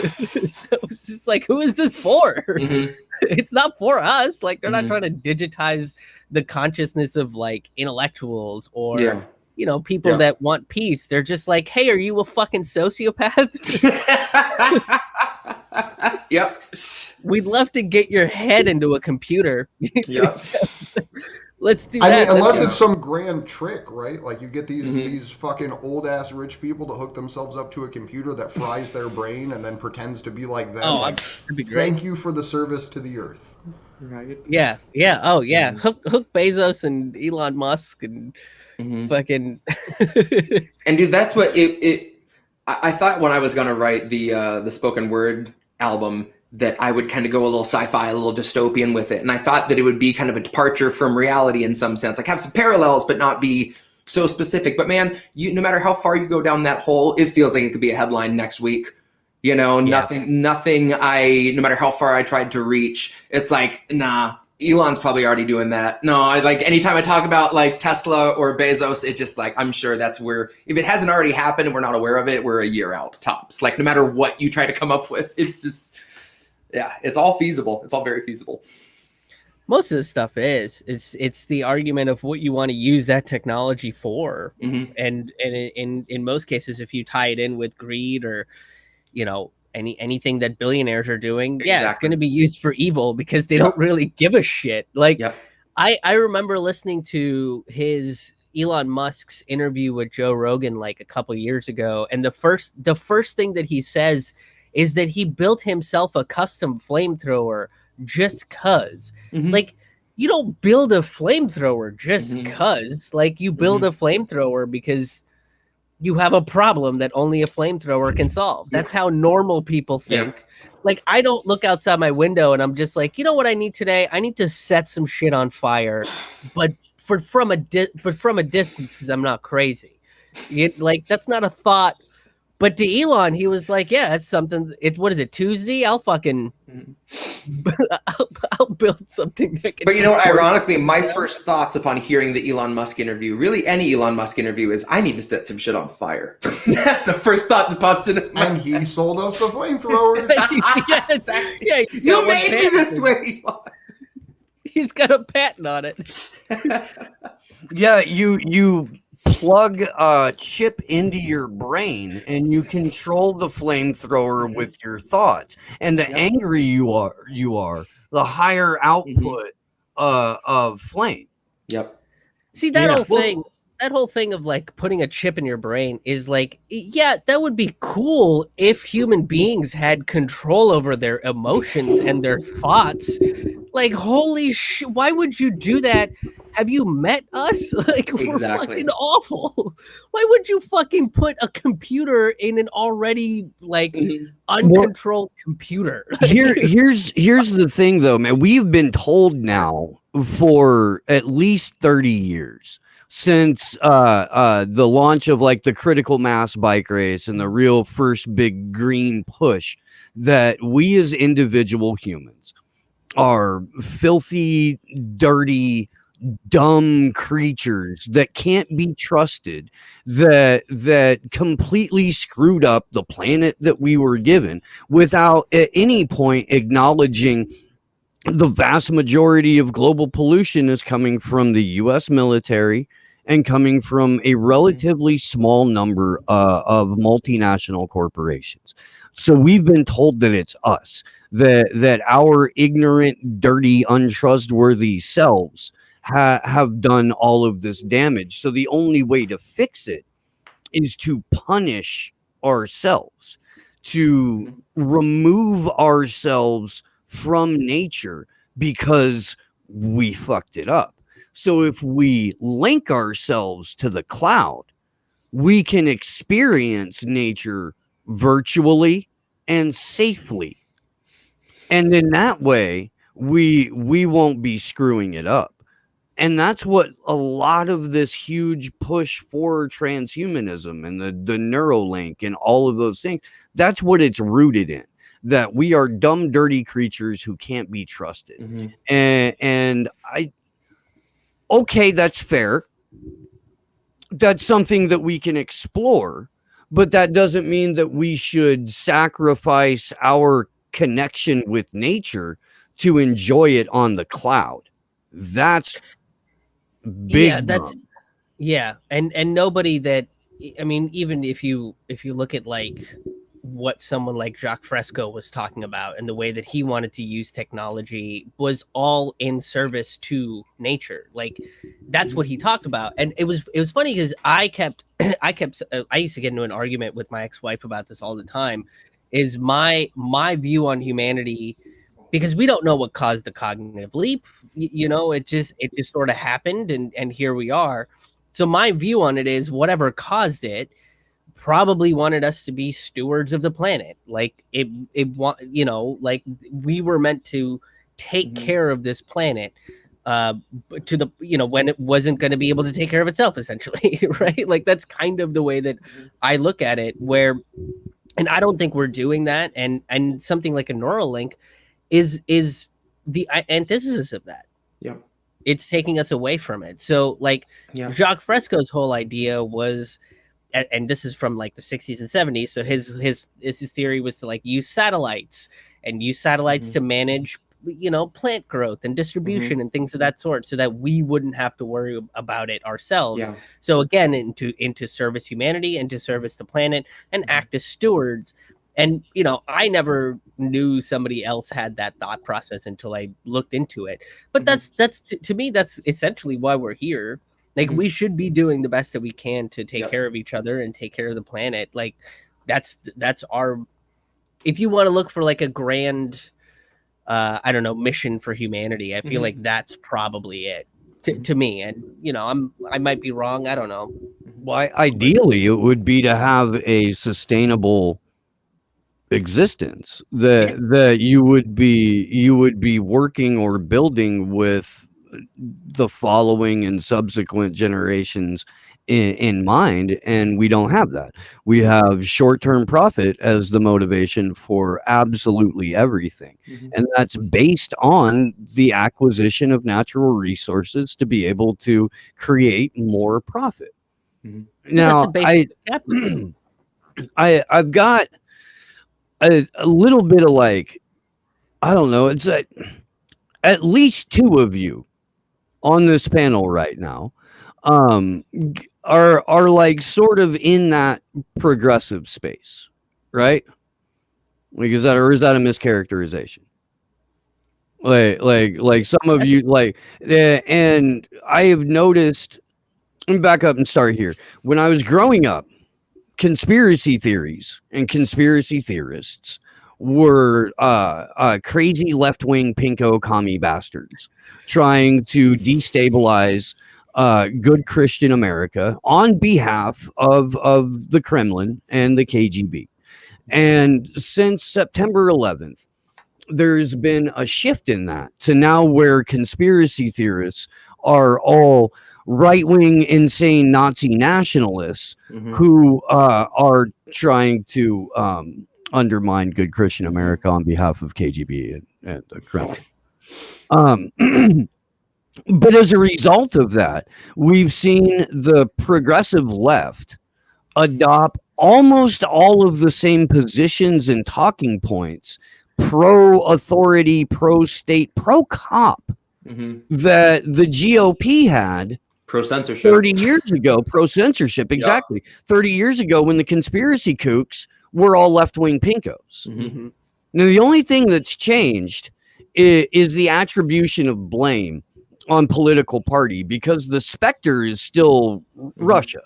it's just like, who is this for? Mm-hmm. It's not for us. Like, they're Mm-hmm. not trying to digitize the consciousness of like intellectuals or Yeah. you know, people that want peace. They're just like, hey, are you a fucking sociopath? Yep. We'd love to get your head into a computer. Yep. So, let's do I that. mean, unless it's some grand trick, right? Like you get these fucking old ass rich people to hook themselves up to a computer that fries their brain and then pretends to be like them. Oh, like, that'd be great. thank you for the service to the earth. Right. Yeah. Oh, yeah. Hook Bezos and Elon Musk and fucking. And dude, that's what I thought when I was gonna write the spoken word album that I would kind of go a little sci-fi, a little dystopian with it, and I thought that it would be kind of a departure from reality in some sense, like have some parallels, but not be so specific. But man, no matter how far you go down that hole, it feels like it could be a headline next week. You know, nothing. No matter how far I tried to reach, it's like, nah. Elon's probably already doing that. No, like anytime I talk about like Tesla or Bezos, it just like, I'm sure that's where, if it hasn't already happened and we're not aware of it, we're a year out tops. Like no matter what you try to come up with, it's just, yeah, it's all feasible. It's all very feasible. Most of the stuff it's the argument of what you want to use that technology for. Mm-hmm. And in most cases, if you tie it in with greed or, you know, anything that billionaires are doing, it's going to be used for evil because they don't really give a shit. Like I remember listening to his Elon Musk's interview with Joe Rogan like a couple years ago, and the first thing that he says is that he built himself a custom flamethrower just cuz. Like you don't build a flamethrower just cuz. Like you build a flamethrower because you have a problem that only a flamethrower can solve. That's how normal people think. Like, I don't look outside my window and I'm just like, you know what I need today? I need to set some shit on fire, but from a distance because I'm not crazy. Like, that's not a thought. But to Elon, he was like, yeah, that's something. What is it, Tuesday? I'll fucking I'll build something that can. But you know what, ironically, my first thoughts upon hearing the Elon Musk interview, really any Elon Musk interview, is I need to set some shit on fire. That's the first thought that pops into my And he sold us the flamethrower. Yeah, exactly. Yeah, you made me this way, Elon. He's got a patent on it. Yeah, you plug a chip into your brain and you control the flamethrower with your thoughts. And the angrier you are, the higher output of flame. Yep. See that whole thing of like putting a chip in your brain is like, yeah, that would be cool if human beings had control over their emotions and their thoughts. Like, holy shit, why would you do that? Have you met us? Like, we're fucking awful. Why would you fucking put a computer in an already like uncontrolled computer? Here's the thing though, man. We've been told now for at least 30 years since the launch of like the critical mass bike race and the real first big green push that we as individual humans are filthy, dirty, dumb creatures that can't be trusted, that completely screwed up the planet that we were given without at any point acknowledging the vast majority of global pollution is coming from the US military and coming from a relatively small number of multinational corporations. So we've been told that it's us, that our ignorant, dirty, untrustworthy selves have done all of this damage. So the only way to fix it is to punish ourselves, to remove ourselves from nature because we fucked it up. So if we link ourselves to the cloud, we can experience nature virtually and safely. And in that way, we won't be screwing it up. And that's what a lot of this huge push for transhumanism and the Neuralink and all of those things, that's what it's rooted in. That we are dumb, dirty creatures who can't be trusted. And okay, that's fair. That's something that we can explore, but that doesn't mean that we should sacrifice our connection with nature to enjoy it on the cloud. That's big. And nobody that, I mean, even if you look at like what someone like Jacques Fresco was talking about and the way that he wanted to use technology was all in service to nature. Like that's what he talked about. And it was funny because I used to get into an argument with my ex-wife about this all the time, is my view on humanity, because we don't know what caused the cognitive leap. It just sort of happened and here we are. So my view on it is whatever caused it probably wanted us to be stewards of the planet. Like like we were meant to take care of this planet to the, when it wasn't going to be able to take care of itself, essentially. Right. Like that's kind of the way that I look at it, and I don't think we're doing that. And something like a Neuralink is the antithesis of that. Yeah. It's taking us away from it. So like Jacques Fresco's whole idea was, and this is from like the 60s and 70s. So his theory was to like use satellites to manage, plant growth and distribution and things of that sort, so that we wouldn't have to worry about it ourselves. Yeah. So again, into service humanity, into service the planet, and act as stewards. And, I never knew somebody else had that thought process until I looked into it. But that's to me, that's essentially why we're here. Like we should be doing the best that we can to take care of each other and take care of the planet. Like that's our, if you want to look for like a grand, I don't know, mission for humanity, I feel like that's probably it to me. And, I might be wrong. I don't know. Well, ideally it would be to have a sustainable existence that you would be working or building with the following and subsequent generations in mind, and we don't have that. We have short-term profit as the motivation for absolutely everything, and that's based on the acquisition of natural resources to be able to create more profit. Now I've got a little bit of like, I don't know, it's at least two of you on this panel right now are like sort of in that progressive space, right? Like is that a mischaracterization? Like some of you like, and I have noticed, let me back up and start here. When I was growing up, conspiracy theories and conspiracy theorists were crazy left-wing pinko commie bastards trying to destabilize good Christian America on behalf of the Kremlin and the KGB. And since September 11th, there's been a shift in that to now where conspiracy theorists are all right-wing, insane Nazi nationalists who are trying to undermine good Christian America on behalf of KGB and the Kremlin. But as a result of that, we've seen the progressive left adopt almost all of the same positions and talking points, pro-authority, pro-state, pro-cop, that the GOP had pro-censorship 30 years ago. Pro-censorship, exactly. 30 years ago when the conspiracy kooks were all left-wing pinkos. Now, the only thing that's changed is the attribution of blame on political party, because the specter is still Russia.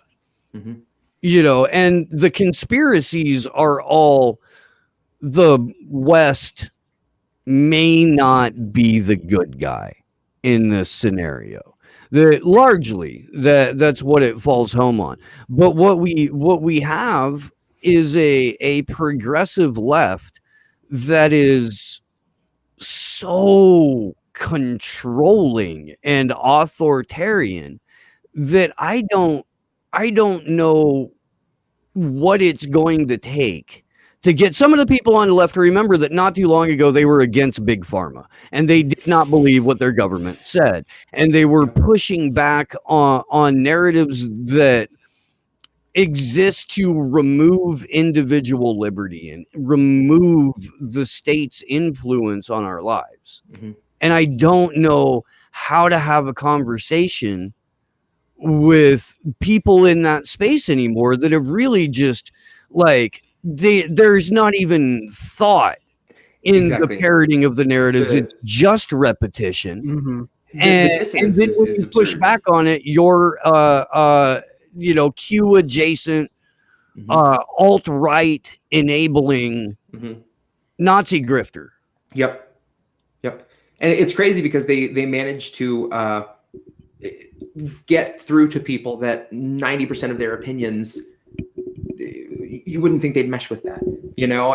And the conspiracies are all the West may not be the good guy in this scenario. Largely that's what it falls home on. But what we have is a progressive left that is so controlling and authoritarian that I don't know what it's going to take to get some of the people on the left to remember that not too long ago they were against big pharma and they did not believe what their government said, and they were pushing back on narratives that exist to remove individual liberty and remove the state's influence on our lives. And I don't know how to have a conversation with people in that space anymore that have really just like there's not even thought in the parroting of the narratives. It's just repetition. And then when you push back on it, you're Q adjacent, alt-right enabling Nazi grifter. Yep. And it's crazy because they managed to get through to people that 90% of their opinions, you wouldn't think they'd mesh with that,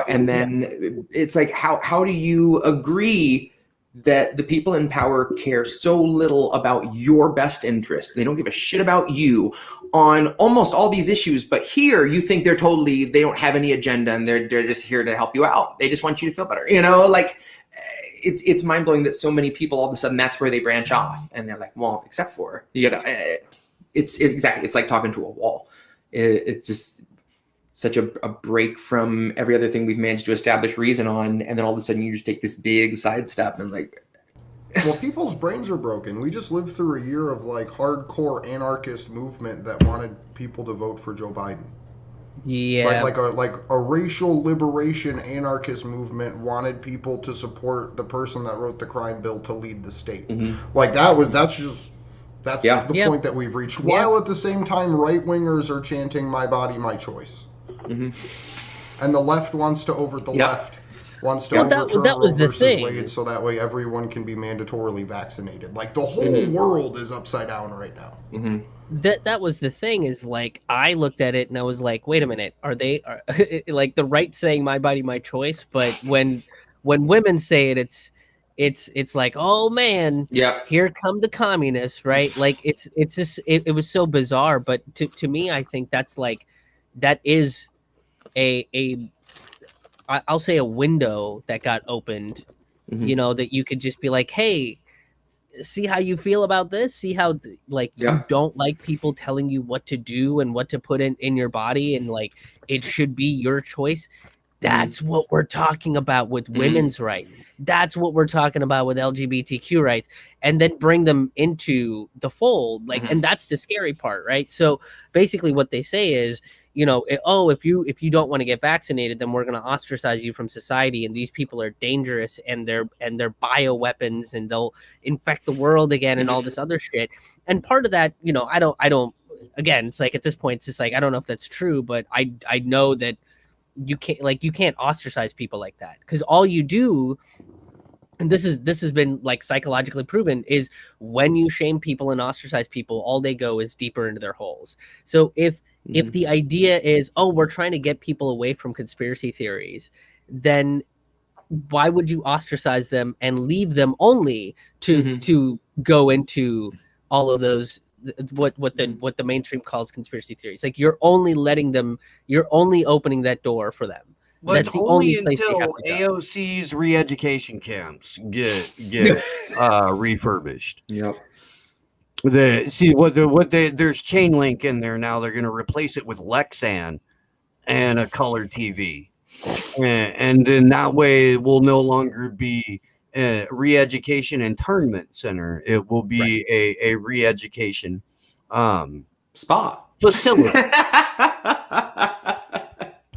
and then it's like, how do you agree that the people in power care so little about your best interests? They don't give a shit about you on almost all these issues, but here you think they don't have any agenda and they're just here to help you out. They just want you to feel better, it's mind-blowing that so many people all of a sudden that's where they branch off, and they're like, well, except for it's like talking to a wall. It's just such a break from every other thing we've managed to establish reason on, and then all of a sudden you just take this big sidestep and like well, people's brains are broken. We just lived through a year of like hardcore anarchist movement that wanted people to vote for Joe Biden. Yeah, like a racial liberation anarchist movement wanted people to support the person that wrote the crime bill to lead the state. Like that's the point that we've reached. While at the same time, right wingers are chanting "My body, my choice," and the left wants to overturn Roe versus Wade, so that way everyone can be mandatorily vaccinated. Like the whole world is upside down right now. That was the thing, is like I looked at it and I was like, wait a minute, are like the right saying "my body, my choice"? But when women say it, it's like, oh man, here come the communists, right? Like it's just it was so bizarre. But to me, I think that is I'll say a window that got opened, that you could just be like, hey, see how you feel about this? See how you don't like people telling you what to do and what to put in your body, and like it should be your choice. That's what we're talking about with women's rights. That's what we're talking about with LGBTQ rights, and then bring them into the fold. And that's the scary part, right? So basically what they say is, if you don't want to get vaccinated, then we're going to ostracize you from society, and these people are dangerous, and they're bioweapons, and they'll infect the world again, and all this other shit. And part of that, I don't again, it's like at this point it's just like I don't know if that's true, but I know that you can't ostracize people like that, because all you do, and this has been like psychologically proven, is when you shame people and ostracize people, all they go is deeper into their holes. So if the idea is, oh, we're trying to get people away from conspiracy theories, then why would you ostracize them and leave them only to go into all of those what the mainstream calls conspiracy theories? Like you're only opening that door for them. But that's the only place until AOC's re-education camps get refurbished. Yep. There's chain link in there now. They're going to replace it with Lexan and a color TV, and then that way it will no longer be a re-education internment center. It will be a re-education spa facility.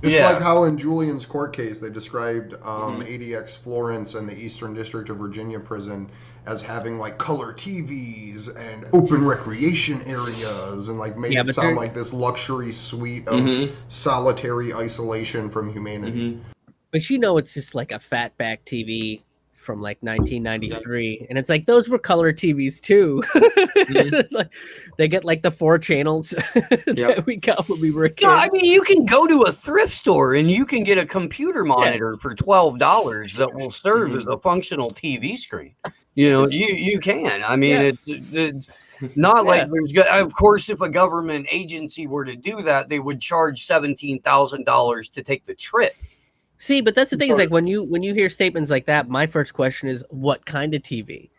It's like how in Julian's court case they described ADX Florence and the Eastern District of Virginia prison as having like color TVs and open recreation areas, and like made it sound like this luxury suite of solitary isolation from humanity. But it's just like a fat back TV from like 1993, and it's like those were color TVs too. Like, they get like the 4 channels that we got when we were kids. No, I mean, you can go to a thrift store and you can get a computer monitor for $12 that will serve as a functional TV screen. You know, you can. I mean, it's not like there's. Of course, if a government agency were to do that, they would charge $17,000 to take the trip. See, but that's the thing is like when you hear statements like that, my first question is what kind of TV?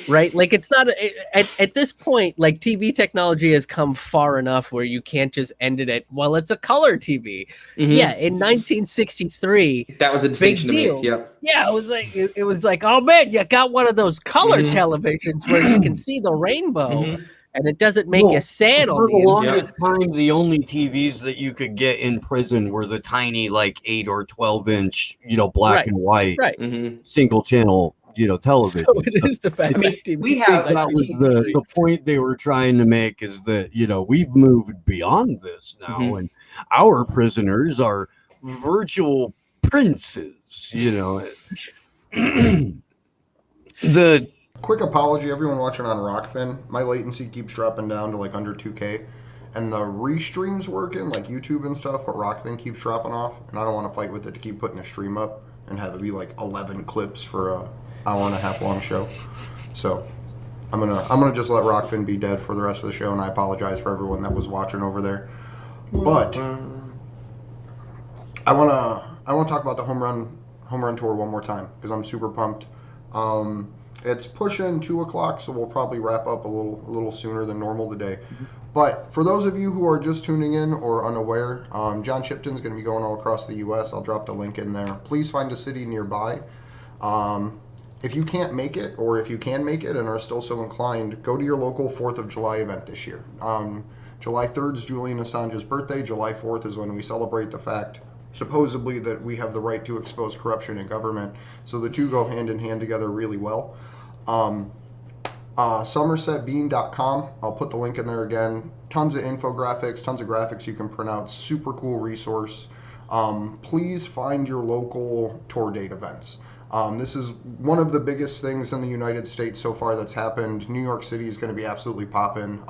Right? Like it's not at this point, like TV technology has come far enough where you can't just end it at, well, it's a color TV. Yeah, in 1963, that was a distinction to make. Yep. Yeah, it was like, oh man, you got one of those color televisions where you can see the rainbow. And it doesn't make you sad on the longest time. The only TVs that you could get in prison were the tiny, like 8 or 12-inch, black and white, single channel, television. So it is the fact that we have. That was the point they were trying to make, is that we've moved beyond this now, and our prisoners are virtual princes. The quick apology, everyone watching on Rockfin. My latency keeps dropping down to like under 2K, and the restream's working, like YouTube and stuff, but Rockfin keeps dropping off, and I don't want to fight with it to keep putting a stream up and have it be like 11 clips for a hour and a half long show. So I'm gonna just let Rockfin be dead for the rest of the show, and I apologize for everyone that was watching over there. But I wanna talk about the Homerun tour one more time because I'm super pumped. It's pushing 2 o'clock, so we'll probably wrap up a little sooner than normal today. But for those of you who are just tuning in or unaware, John Shipton's going to be going all across the U.S. I'll drop the link in there. Please find a city nearby. If you can't make it, or if you can make it and are still so inclined, go to your local 4th of July event this year. July 3rd is Julian Assange's birthday. July 4th is when we celebrate the fact, supposedly, that we have the right to expose corruption in government. So the two go hand in hand together really well. SomersetBean.com. I'll put the link in there again. Tons of infographics, tons of graphics you can print out. Super cool resource. Please find your local tour date events. This is one of the biggest things in the United States so far that's happened. New York City is going to be absolutely popping.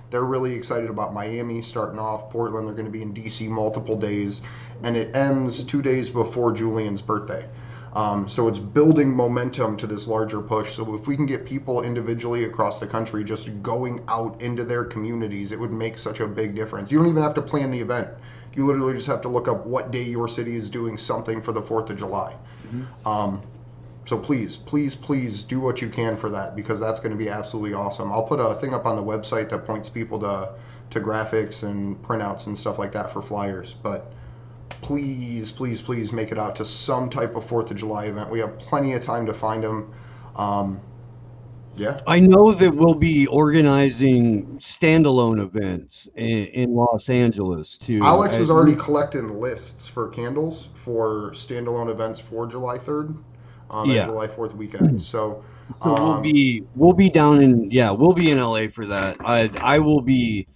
They're really excited about Miami starting off. Portland, they're going to be in DC multiple days. And it ends 2 days before Julian's birthday. So it's building momentum to this larger push. So if we can get people individually across the country just going out into their communities, it would make such a big difference. You don't even have to plan the event. You literally just have to look up what day your city is doing something for the 4th of July. So please do what you can for that, because that's going to be absolutely awesome. I'll put a thing up on the website that points people to graphics and printouts and stuff like that for flyers. But please make it out to some type of 4th of July event. We have plenty of time to find them. Yeah. I know that we'll be organizing standalone events in Los Angeles too. Alex is already collecting lists for candles for standalone events for July 3rd and July 4th weekend. So we'll be down in we'll be in LA for that. I will be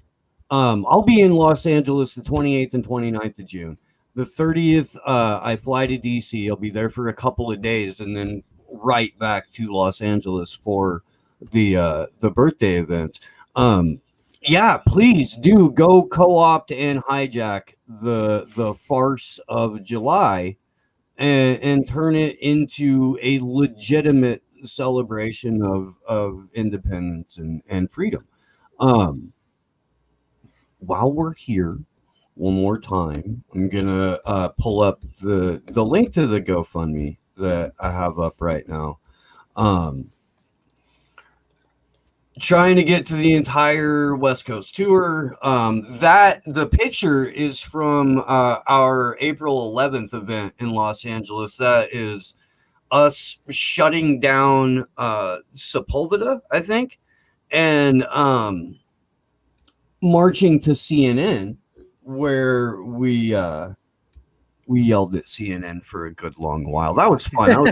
I'll be in Los Angeles the 28th and 29th of June. The 30th, I fly to DC. I'll be there for a couple of days, and then right back to Los Angeles for the birthday event. Please do go co-opt and hijack the farce of July, and turn it into a legitimate celebration of independence and freedom. While we're here, one more time, I'm gonna pull up the link to the GoFundMe that I have up right now. Trying to get to the entire West Coast tour. That the picture is from our April 11th event in Los Angeles. That is us shutting down Sepulveda, I think, and marching to CNN, where we yelled at CNN for a good long while. That was fun.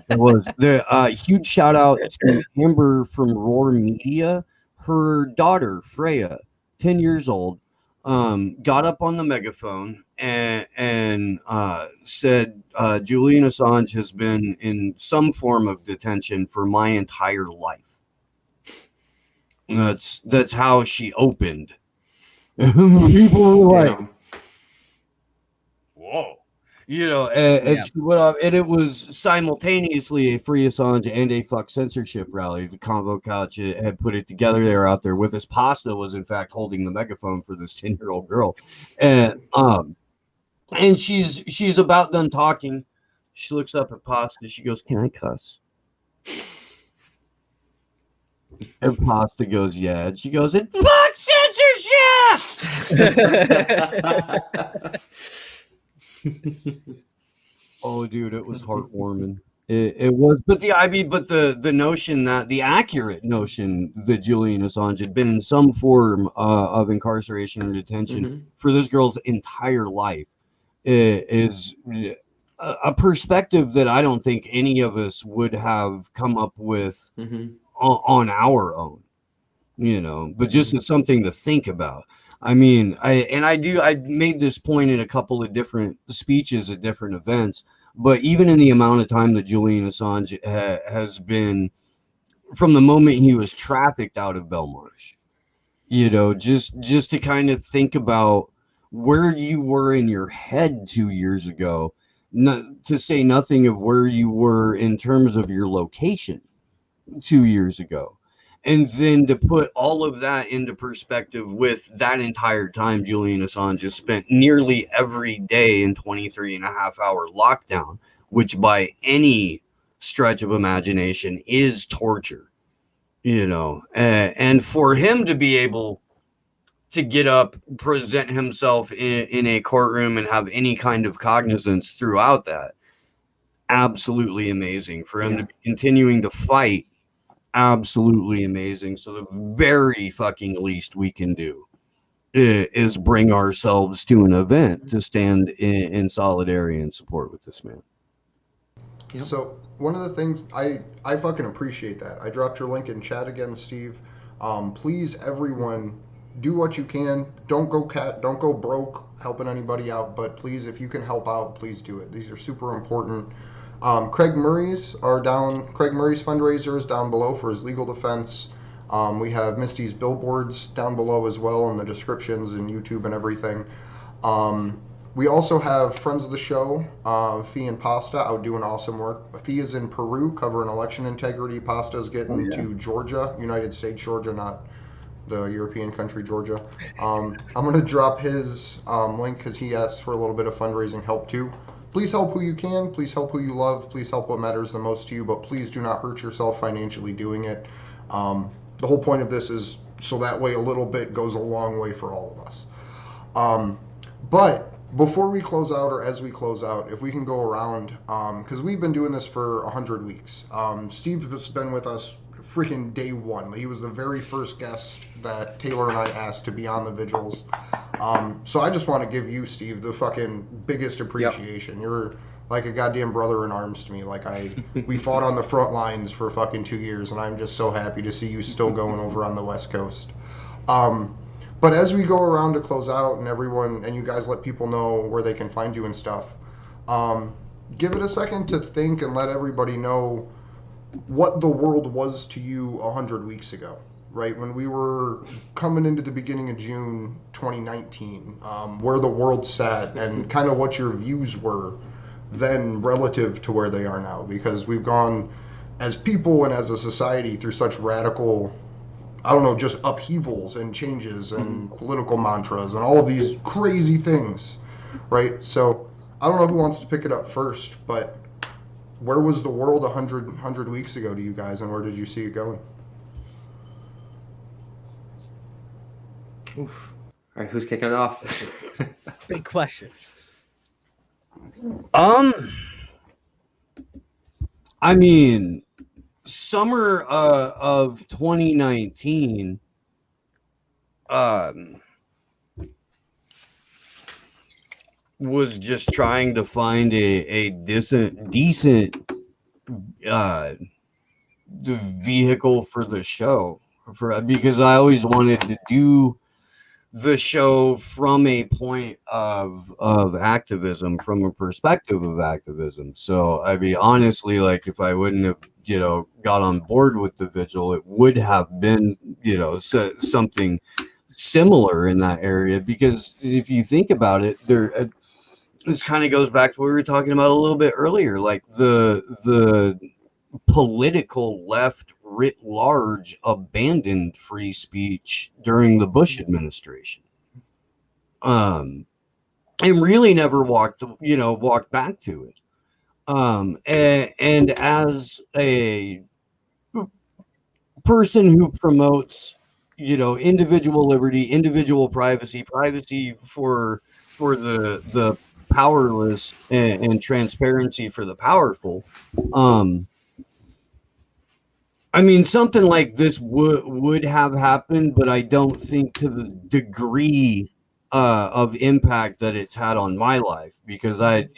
It was the huge shout out to Amber from Roar Media. Her daughter Freya, 10 years old, got up on the megaphone and said Julian Assange has been in some form of detention for my entire life. That's how she opened. People were like, whoa. And she went off, and it was simultaneously a Free Assange and a Fuck Censorship rally. The Convo Couch had put it together. They were out there with us. Pasta was, in fact, holding the megaphone for this 10-year-old girl. And she's about done talking. She looks up at Pasta. She goes, "Can I cuss?" And Pasta goes, "Yeah." And she goes, "And fuck censorship!" Oh, dude, it was heartwarming. It was, but the notion that the accurate notion that Julian Assange had been in some form of incarceration or detention for this girl's entire life is a perspective that I don't think any of us would have come up with on our own, but just as something to think about. I mean, I made this point in a couple of different speeches at different events, but even in the amount of time that Julian Assange has been from the moment he was trafficked out of Belmarsh, just to kind of think about where you were in your head 2 years ago, not to say nothing of where you were in terms of your location 2 years ago. And then to put all of that into perspective with that entire time Julian Assange has spent nearly every day in 23.5-hour lockdown, which by any stretch of imagination is torture, and for him to be able to get up, present himself in a courtroom and have any kind of cognizance throughout that, absolutely amazing. For him to be continuing to fight, absolutely amazing. So the very fucking least we can do is bring ourselves to an event to stand in solidarity and support with this man. Yep. So one of the things I fucking appreciate that. I dropped your link in chat again, Steve. Please, everyone, do what you can. Don't go broke helping anybody out, but please, if you can help out, please do it. These are super important. Craig Murray's fundraiser is down below for his legal defense. We have Misty's billboards down below as well in the descriptions and YouTube and everything. We also have friends of the show, Fee and Pasta, out doing awesome work. Fee is in Peru covering election integrity. Pasta is getting to Georgia, United States Georgia, not the European country Georgia. I'm going to drop his link because he asked for a little bit of fundraising help too. Please help who you can. Please help who you love. Please help what matters the most to you. But please do not hurt yourself financially doing it. The whole point of this is so that way a little bit goes a long way for all of us. But before we close out, or as we close out, if we can go around, because we've been doing this for 100 weeks. Steve has been with us freaking day one. He was the very first guest that Taylor and I asked to be on the Vigils. So I just want to give you, Steve, the fucking biggest appreciation. Yep. You're like a goddamn brother in arms to me. We fought on the front lines for fucking 2 years, and I'm just so happy to see you still going over on the West Coast. But as we go around to close out, and everyone, and you guys let people know where they can find you and stuff, give it a second to think and let everybody know what the world was to you 100 weeks ago. Right, when we were coming into the beginning of June 2019, where the world sat and kind of what your views were then relative to where they are now, because we've gone as people and as a society through such radical, just upheavals and changes and political mantras and all of these crazy things, right? So I don't know who wants to pick it up first, but where was the world 100 weeks ago to you guys, and where did you see it going? Oof. All right, who's kicking it off? Big question. I mean, summer of 2019 was just trying to find a decent vehicle for the show, because I always wanted to do the show from a point of activism, from a perspective of activism. So I mean, honestly, like if I wouldn't have got on board with the Vigil, it would have been something similar in that area, because if you think about it, this kind of goes back to what we were talking about a little bit earlier, like the political left writ large abandoned free speech during the Bush administration, and really never walked back to it. And as a person who promotes individual liberty, individual privacy for the powerless, and transparency for the powerful, I mean, something like this would have happened, but I don't think to the degree of impact that it's had on my life, because I'm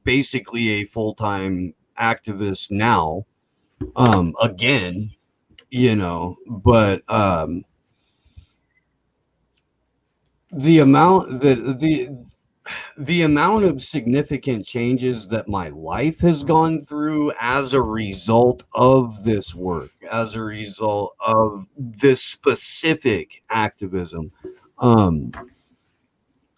basically a full-time activist now, again, but the amount of significant changes that my life has gone through as a result of this work, as a result of this specific activism,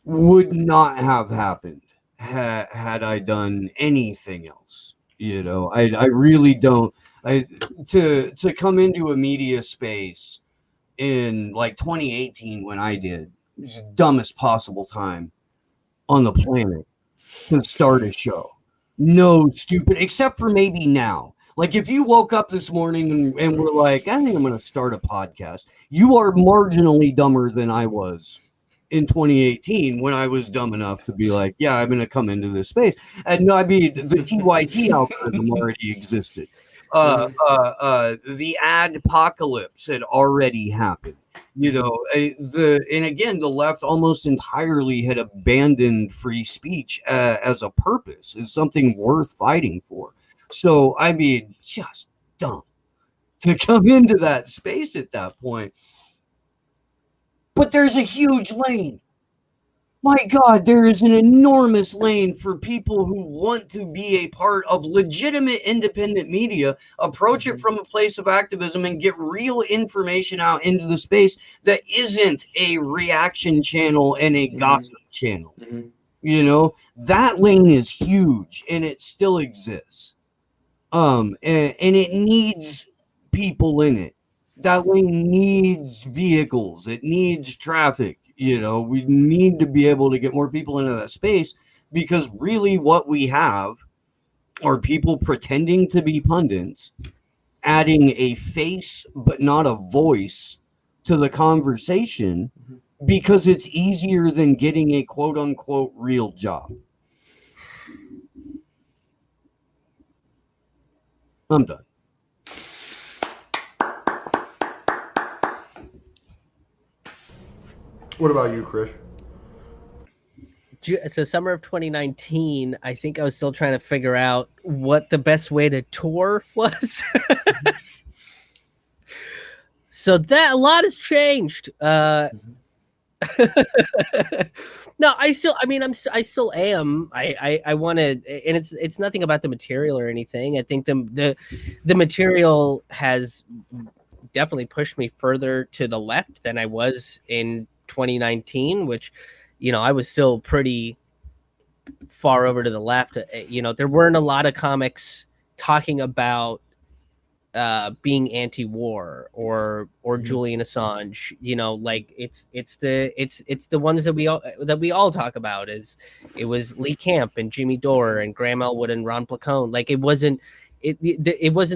would not have happened had I done anything else. I really don't. To come into a media space in like 2018 when I did, it was the dumbest possible time on the planet to start a show. No, stupid, except for maybe now. Like if you woke up this morning and were like, I think I'm going to start a podcast, you are marginally dumber than I was in 2018 when I was dumb enough to be like, yeah, I'm going to come into this space. And no, I mean, the TYT algorithm already existed. The ad apocalypse had already happened. And again, the left almost entirely had abandoned free speech as a purpose, as something worth fighting for. So, I mean, just dumb to come into that space at that point. But there's a huge lane. My God, there is an enormous lane for people who want to be a part of legitimate independent media, approach it from a place of activism, and get real information out into the space that isn't a reaction channel and a gossip channel. That lane is huge, and it still exists. And it needs people in it. That lane needs vehicles. It needs traffic. We need to be able to get more people into that space, because really what we have are people pretending to be pundits, adding a face but not a voice to the conversation, because it's easier than getting a quote unquote real job. I'm done. What about you, Krish? So summer of 2019, I think I was still trying to figure out what the best way to tour was. So that a lot has changed. No, I still am. I want to, and it's nothing about the material or anything. I think the material has definitely pushed me further to the left than I was in 2019, which, I was still pretty far over to the left. There weren't a lot of comics talking about being anti-war or Julian Assange. Like it's the ones that we all talk about. It was Lee Camp and Jimmy Dore and Graham Elwood and Ron Placone. Like it wasn't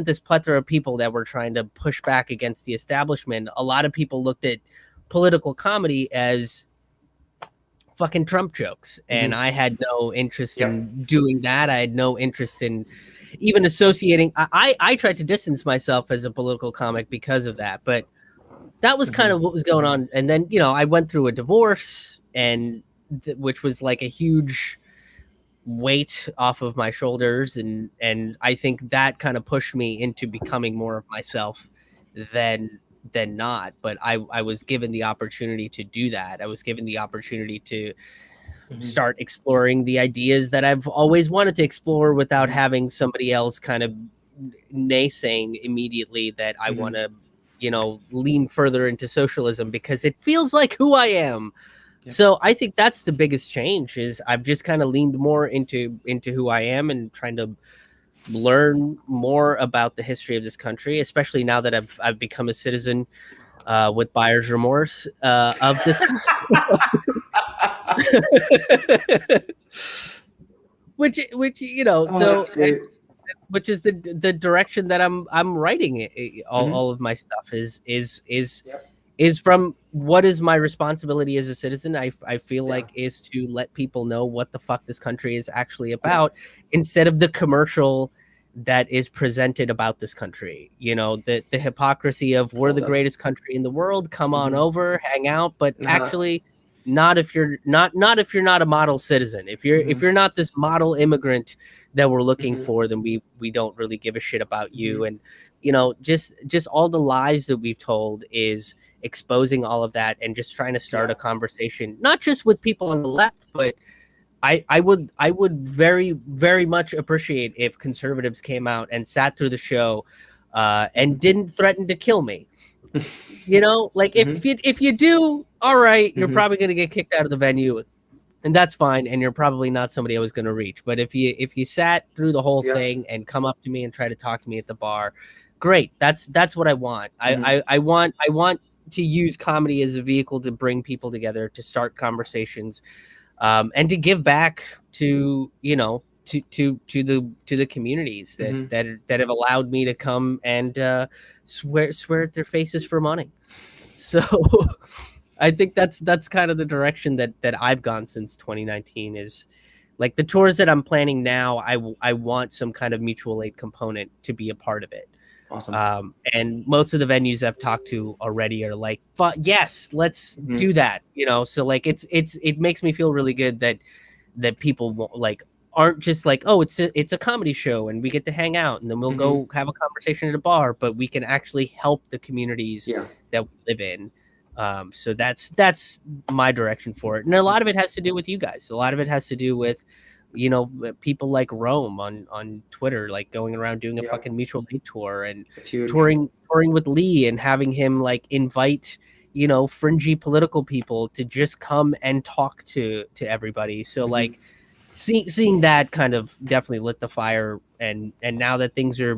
this plethora of people that were trying to push back against the establishment. A lot of people looked at political comedy as fucking Trump jokes, and I had no interest in doing that. I had no interest in even associating. I tried to distance myself as a political comic because of that, but that was kind of what was going on. And then I went through a divorce, and which was like a huge weight off of my shoulders, and I think that kind of pushed me into becoming more of myself than than not. But I was given the opportunity to do that. I was given the opportunity to start exploring the ideas that I've always wanted to explore without having somebody else kind of naysaying immediately that I want to, lean further into socialism because it feels like who I am. Yeah. So I think that's the biggest change is I've just kind of leaned more into who I am and trying to learn more about the history of this country, especially now that I've become a citizen with buyer's remorse of this country. which which is the direction that I'm writing it, all of my stuff is from what is my responsibility as a citizen. I feel like is to let people know what the fuck this country is actually about instead of the commercial that is presented about this country. The hypocrisy of we're the greatest country in the world, come on over, hang out, but actually not if you're not a model citizen. If you're not this model immigrant that we're looking for, then we don't really give a shit about you. And just all the lies that we've told is exposing all of that and just trying to start a conversation, not just with people on the left, but I would very, very much appreciate if conservatives came out and sat through the show and didn't threaten to kill me. If you do, all right, you're probably going to get kicked out of the venue, and that's fine, and you're probably not somebody I was going to reach. But if you sat through the whole thing and come up to me and try to talk to me at the bar, great. That's what I want. I want to use comedy as a vehicle to bring people together, to start conversations, and to give back to the communities that have allowed me to come and swear at their faces for money. So I think that's kind of the direction that I've gone since 2019 is like the tours that I'm planning now. I want some kind of mutual aid component to be a part of it. Awesome. And most of the venues I've talked to already are like, yes, let's do that. So like it makes me feel really good that people aren't just like, oh, it's a comedy show and we get to hang out and then we'll go have a conversation at a bar, but we can actually help the communities that we live in. So that's my direction for it. And a lot of it has to do with you guys. A lot of it has to do with, people like Rome on Twitter, like going around doing a fucking mutual aid tour and touring with Lee and having him like invite, fringy political people to just come and talk to everybody. So like seeing that kind of definitely lit the fire. And now that things are,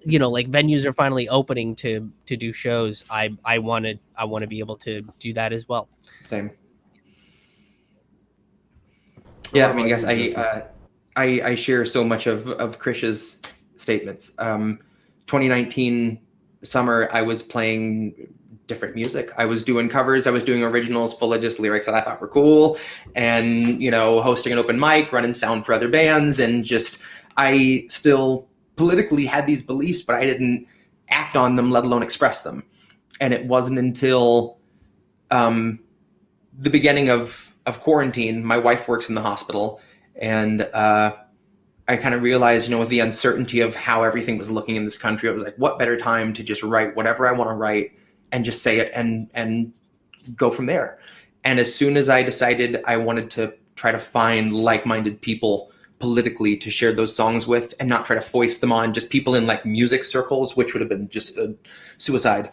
like venues are finally opening to do shows, I want to be able to do that as well. Same. Yeah, I mean, yes, I share so much of Krish's statements. 2019 summer, I was playing different music. I was doing covers. I was doing originals full of just lyrics that I thought were cool, and hosting an open mic, running sound for other bands, and just I still politically had these beliefs, but I didn't act on them, let alone express them. And it wasn't until the beginning of quarantine, my wife works in the hospital, and I kind of realized, with the uncertainty of how everything was looking in this country, I was like, what better time to just write whatever I want to write and just say it and go from there. And as soon as I decided I wanted to try to find like-minded people politically to share those songs with and not try to foist them on just people in like music circles, which would have been just a suicide.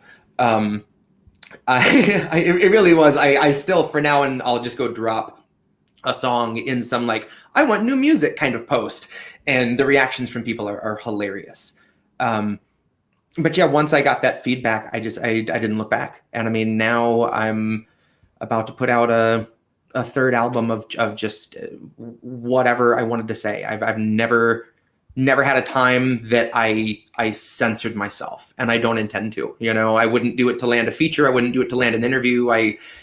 It really was. I still, for now, and I'll just go drop a song in some like, I want new music kind of post. And the reactions from people are hilarious. But yeah, once I got that feedback, I didn't look back. And I mean, now I'm about to put out a third album of just whatever I wanted to say. I've never had a time that I censored myself, and I don't intend to. I wouldn't do it to land a feature. I wouldn't do it to land an interview.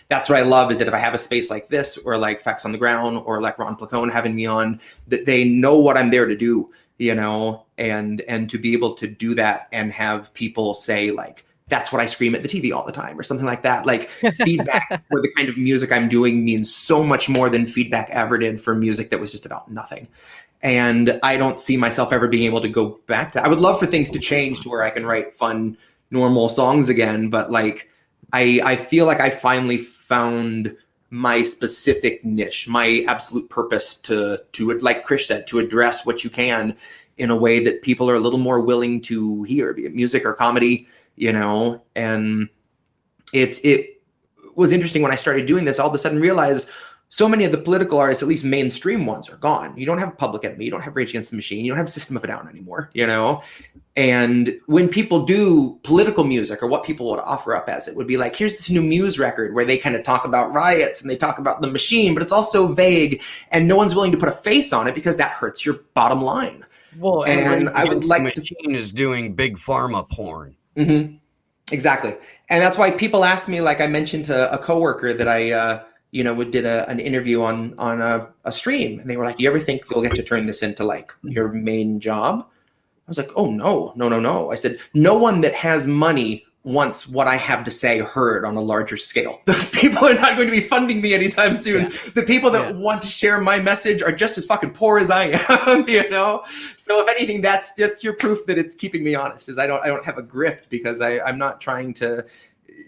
That's what I love, is that if I have a space like this, or like Facts on the Ground, or like Ron Placone having me on, that they know what I'm there to do, and to be able to do that and have people say like, that's what I scream at the TV all the time, or something like that. Like feedback for the kind of music I'm doing means so much more than feedback ever did for music that was just about nothing. And I don't see myself ever being able to go back to. I would love for things to change to where I can write fun normal songs again. But like, I feel like I finally found my specific niche, my absolute purpose to like Krish said, to address what you can in a way that people are a little more willing to hear, be it music or comedy, you know. And it was interesting when I started doing this, all of a sudden realized so many of the political artists, at least mainstream ones, are gone. You don't have Public Enemy, you don't have Rage Against the Machine, you don't have System of a Down anymore, you know? And when people do political music, or what people would offer up as, it would be like, here's this new Muse record where they kind of talk about riots and they talk about the machine, but it's also vague and no one's willing to put a face on it because that hurts your bottom line. Well, and I would like the machine is doing big pharma porn. Mm-hmm. Exactly. And that's why people ask me, like I mentioned to a coworker that I, did an interview on a stream, and they were like, "You ever think you'll get to turn this into like your main job?" I was like, "Oh no." I said, "No one that has money wants what I have to say heard on a larger scale. Those people are not going to be funding me anytime soon. Yeah. The people that want to share my message are just as fucking poor as I am, you know? So if anything, that's your proof that it's keeping me honest, is I don't have a grift, because I'm not trying to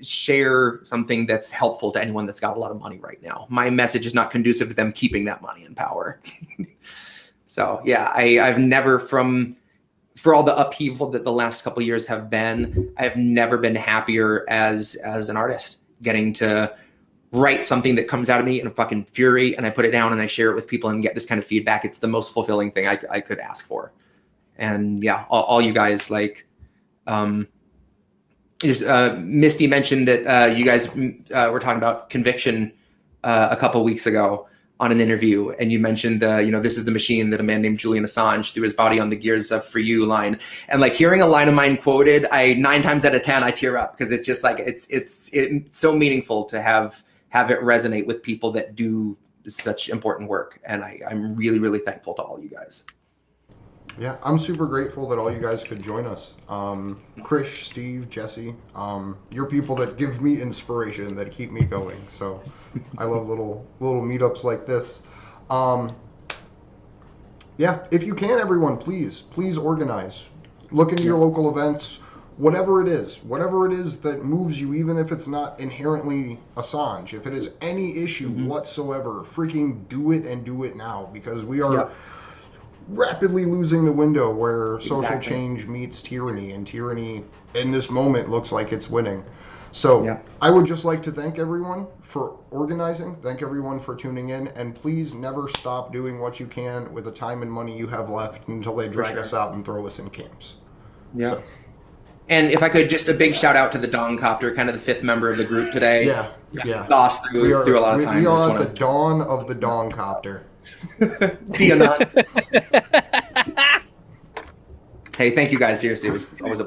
share something that's helpful to anyone that's got a lot of money right now. My message is not conducive to them keeping that money and power." So yeah, I've never, for all the upheaval that the last couple of years have been, I've never been happier as an artist, getting to write something that comes out of me in a fucking fury, and I put it down and I share it with people and get this kind of feedback. It's the most fulfilling thing I could ask for. And yeah, all you guys, like, Misty mentioned that you guys were talking about Conviction a couple weeks ago on an interview, and you mentioned this is the machine that a man named Julian Assange threw his body on the gears of For You line. And like, hearing a line of mine quoted, 9 times out of 10 I tear up, because it's just like it's so meaningful to have it resonate with people that do such important work. And I'm really, really thankful to all you guys. Yeah, I'm super grateful that all you guys could join us. Krish, Steve, Jesse, you're people that give me inspiration, that keep me going. So I love little meetups like this. Yeah, if you can, everyone, please organize. Look into your local events, whatever it is that moves you, even if it's not inherently Assange. If it is any issue whatsoever, freaking do it, and do it now, because we are rapidly losing the window where social change meets tyranny, and tyranny in this moment looks like it's winning. So I would just like to thank everyone for organizing, thank everyone for tuning in, and please never stop doing what you can with the time and money you have left until they drag us out and throw us in camps. Yeah. So. And if I could, just a big shout out to the Dawn Copter, kind of the 5th member of the group today. Yeah. Lost through a lot of time. We are at the dawn of the Dawn Copter. Do you not? Hey, thank you guys. Seriously, it was always a